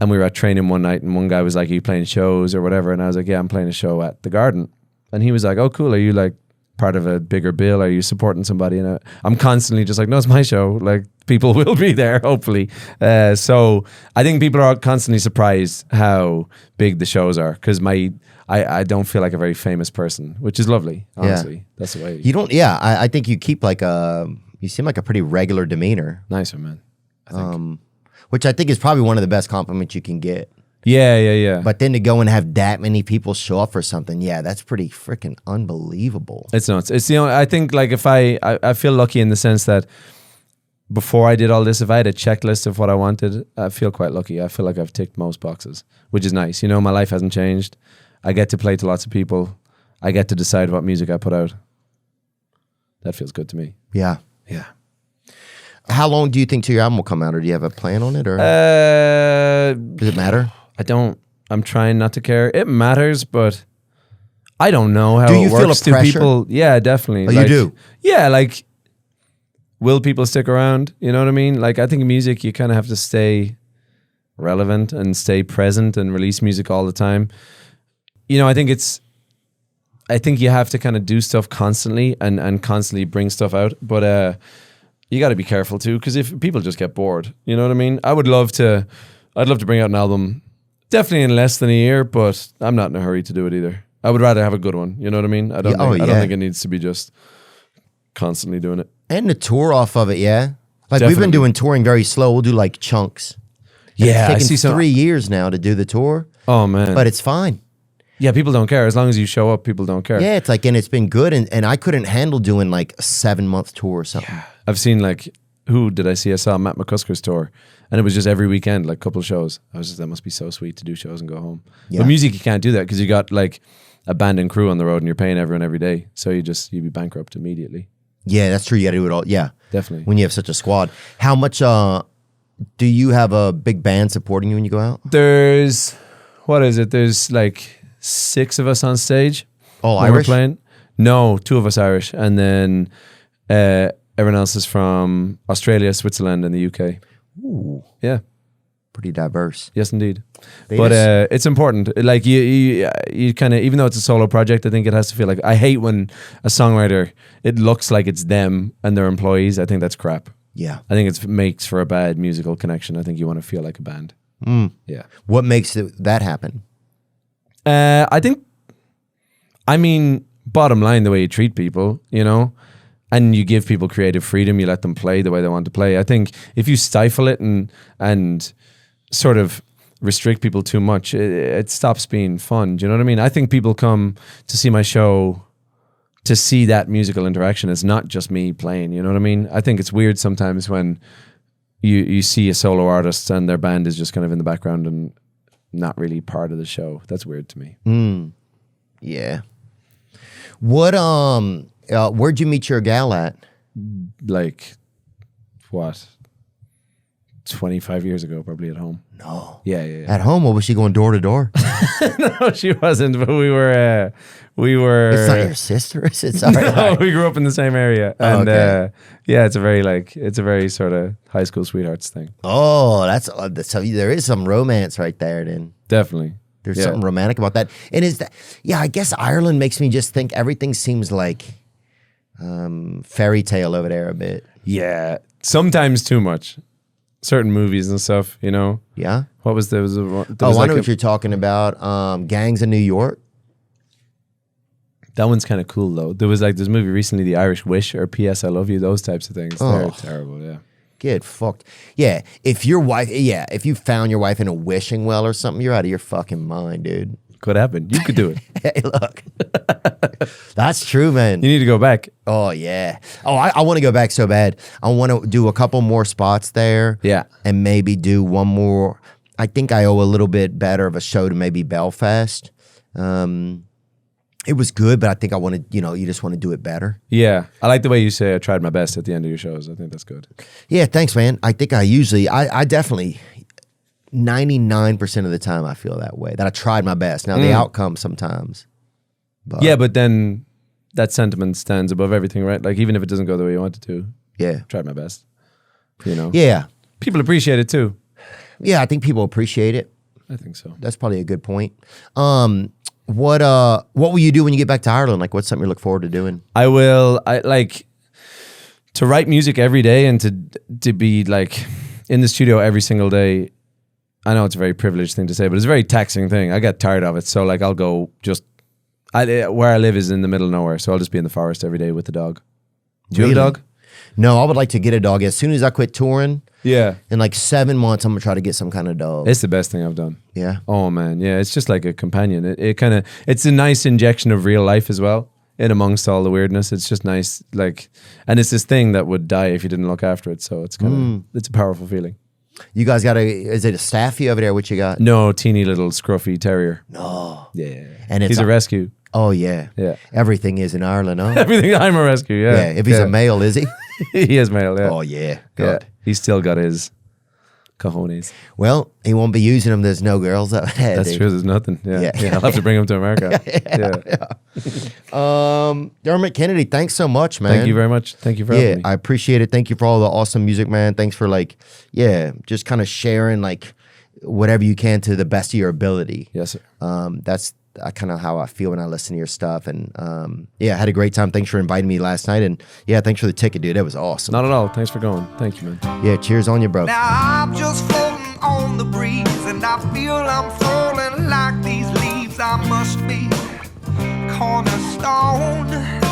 Speaker 3: and we were at training one night, and one guy was like, are you playing shows or whatever? And I was like, yeah, I'm playing a show at the Garden. And he was like, oh, cool. Are you, like, part of a bigger bill? Are you supporting somebody? And I'm constantly just like, no, it's my show. Like, people will be there, hopefully. So I think people are constantly surprised how big the shows are, because I don't feel like a very famous person, which is lovely, honestly.
Speaker 1: Yeah.
Speaker 3: That's the way.
Speaker 1: You don't, I think you keep like you seem like a pretty regular demeanor.
Speaker 3: Nicer, man. I think.
Speaker 1: Which I think is probably one of the best compliments you can get.
Speaker 3: Yeah.
Speaker 1: But then to go and have that many people show up for something, that's pretty freaking unbelievable.
Speaker 3: It's nuts. It's the only, I think, like, if I feel lucky in the sense that before I did all this, if I had a checklist of what I wanted, I feel quite lucky. I feel like I've ticked most boxes, which is nice. You know, my life hasn't changed. I get to play to lots of people. I get to decide what music I put out. That feels good to me.
Speaker 1: Yeah.
Speaker 3: Yeah.
Speaker 1: How long do you think till your album will come out, or do you have a plan on it, or does it matter?
Speaker 3: I don't. I'm trying not to care. It matters, but I don't know how
Speaker 1: Do you
Speaker 3: it
Speaker 1: feel
Speaker 3: works.
Speaker 1: a
Speaker 3: Do
Speaker 1: pressure?
Speaker 3: people? Yeah, definitely.
Speaker 1: Oh, you do?
Speaker 3: Yeah, like, will people stick around? You know what I mean? Like, I think music, you kind of have to stay relevant and stay present and release music all the time. You know, I think you have to kind of do stuff constantly and constantly bring stuff out. But you got to be careful too, because if people just get bored, you know what I mean? I'd love to bring out an album definitely in less than a year, but I'm not in a hurry to do it either. I would rather have a good one. You know what I mean? I don't think it needs to be just constantly doing it.
Speaker 1: And the tour off of it, yeah. Like, we've
Speaker 3: Definitely.
Speaker 1: been doing touring very slow. We'll do like chunks. And
Speaker 3: Yeah, I
Speaker 1: it's
Speaker 3: see
Speaker 1: taken
Speaker 3: some.
Speaker 1: 3 years now to do the tour,
Speaker 3: Oh man,
Speaker 1: but it's fine.
Speaker 3: Yeah, people don't care. As long as you show up, people don't care.
Speaker 1: Yeah, it's like, and it's been good. And I couldn't handle doing like a 7-month tour or something.
Speaker 3: I've seen like, who did I see? I saw Matt McCusker's tour, and it was just every weekend, like a couple of shows. I was just, that must be so sweet to do shows and go home.
Speaker 1: Yeah.
Speaker 3: But music, you can't do that because you got like a band and crew on the road and you're paying everyone every day. So you'd be bankrupt immediately.
Speaker 1: Yeah, that's true. You got to do it all. Yeah.
Speaker 3: Definitely.
Speaker 1: When you have such a squad. How much do you have a big band supporting you when you go out?
Speaker 3: There's, what is it? There's like 6 of us on stage.
Speaker 1: All
Speaker 3: when we're
Speaker 1: Irish?
Speaker 3: playing. No, 2 of us Irish. And then everyone else is from Australia, Switzerland, and the UK.
Speaker 1: Ooh,
Speaker 3: Yeah.
Speaker 1: pretty diverse.
Speaker 3: Yes, indeed.
Speaker 1: They
Speaker 3: But
Speaker 1: just-
Speaker 3: it's important. Like you kind of, even though it's a solo project, I think it has to feel like, I hate when a songwriter, it looks like it's them and their employees. I think that's crap.
Speaker 1: Yeah.
Speaker 3: I think it makes for a bad musical connection. I think you want to feel like a band. Yeah.
Speaker 1: What makes that happen?
Speaker 3: I mean, bottom line, the way you treat people, you know, and you give people creative freedom, you let them play the way they want to play. I think if you stifle it and sort of restrict people too much, it stops being fun. Do you know what I mean? I think people come to see my show to see that musical interaction. It's not just me playing, you know what I mean? I think it's weird sometimes when you see a solo artist and their band is just kind of in the background and not really part of the show. That's weird to me.
Speaker 1: Yeah. What where'd you meet your gal at?
Speaker 3: Like, what? 25 years ago, probably at home.
Speaker 1: No.
Speaker 3: Yeah.
Speaker 1: At home, or was she going door to door?
Speaker 3: No, she wasn't, but we were
Speaker 1: It's not your sister, is it? Sorry.
Speaker 3: No, we grew up in the same area.
Speaker 1: Oh,
Speaker 3: And
Speaker 1: okay.
Speaker 3: yeah, it's a very sort of high school sweethearts thing.
Speaker 1: Oh, that's so there is some romance right there then.
Speaker 3: Definitely.
Speaker 1: There's
Speaker 3: Yeah.
Speaker 1: something romantic about that. And is that, yeah, I guess Ireland makes me just think everything seems like fairy tale over there a bit.
Speaker 3: Yeah. Sometimes too much. Certain movies and stuff, you know.
Speaker 1: Yeah?
Speaker 3: What was there was a
Speaker 1: Oh,
Speaker 3: was
Speaker 1: I
Speaker 3: like
Speaker 1: know
Speaker 3: a-
Speaker 1: what you're talking about. Gangs in New York.
Speaker 3: that one's kind of cool though. There was like this movie recently, The Irish Wish or P.S. I Love You, those types of things. They're
Speaker 1: Oh.
Speaker 3: terrible, yeah.
Speaker 1: Get fucked. Yeah, if you found your wife in a wishing well or something, you're out of your fucking mind, dude.
Speaker 3: Could happen. You could do it.
Speaker 1: Hey, look. That's true, man.
Speaker 3: You need to go back.
Speaker 1: Oh, yeah. Oh, I want to go back so bad. I want to do a couple more spots there.
Speaker 3: Yeah.
Speaker 1: And maybe do one more. I think I owe a little bit better of a show to maybe Belfast. It was good, but I think I want to, you just want to do it better.
Speaker 3: Yeah. I like the way you say I tried my best at the end of your shows. I think that's good.
Speaker 1: Yeah, thanks, man. I think I definitely, 99% of the time I feel that way, that I tried my best. Now, the outcome sometimes. But
Speaker 3: Yeah, but then that sentiment stands above everything, right? Like even if it doesn't go the way you want it to,
Speaker 1: yeah.
Speaker 3: tried my best. You know?
Speaker 1: Yeah.
Speaker 3: People appreciate it too.
Speaker 1: Yeah, I think people appreciate it.
Speaker 3: I think so.
Speaker 1: That's probably a good point. What will you do when you get back to Ireland? Like, what's something you look forward to doing?
Speaker 3: I like to write music every day and to be like in the studio every single day. I know it's a very privileged thing to say, but it's a very taxing thing. I get tired of it. So like I'll go where I live is in the middle of nowhere. So I'll just be in the forest every day with the dog. Do you have a
Speaker 1: Really?
Speaker 3: dog?
Speaker 1: No, I would like to get a dog. As soon as I quit touring,
Speaker 3: Yeah.
Speaker 1: in like 7 months, I'm gonna try to get some kind of dog.
Speaker 3: It's the best thing I've done.
Speaker 1: Yeah.
Speaker 3: Oh man, yeah, it's just like a companion. It's a nice injection of real life as well. In amongst all the weirdness, it's just nice. Like, and it's this thing that would die if you didn't look after it. So it's it's a powerful feeling.
Speaker 1: You guys got is it a staffy over there? What you got?
Speaker 3: No, teeny little scruffy terrier.
Speaker 1: No.
Speaker 3: Yeah,
Speaker 1: And it's
Speaker 3: he's a rescue.
Speaker 1: Oh yeah.
Speaker 3: Yeah.
Speaker 1: Everything is in Ireland, huh?
Speaker 3: Everything. I'm a rescue. Yeah.
Speaker 1: Yeah. If he's a male, is he?
Speaker 3: he is male. Yeah.
Speaker 1: Oh yeah.
Speaker 3: yeah.
Speaker 1: Good.
Speaker 3: He's still got his cojones.
Speaker 1: Well, he won't be using them. There's no girls out there.
Speaker 3: That's
Speaker 1: dude.
Speaker 3: true. There's nothing. Yeah.
Speaker 1: Yeah.
Speaker 3: I'll have to bring him to America. yeah.
Speaker 1: Dermot Kennedy, thanks so much, man.
Speaker 3: Thank you very much. Thank you for
Speaker 1: Yeah,
Speaker 3: having me.
Speaker 1: I appreciate it. Thank you for all the awesome music, man. Thanks for just kind of sharing like whatever you can to the best of your ability.
Speaker 3: Yes, sir.
Speaker 1: That's kind of how I feel when I listen to your stuff. And I had a great time. Thanks for inviting me last night. And yeah, thanks for the ticket, dude. That was awesome.
Speaker 3: Not at all. Thanks for going. Thank you, man.
Speaker 1: Yeah, cheers on you, bro.
Speaker 2: Now I'm just floating on the breeze, and I feel I'm falling like these leaves. I must be cornerstone.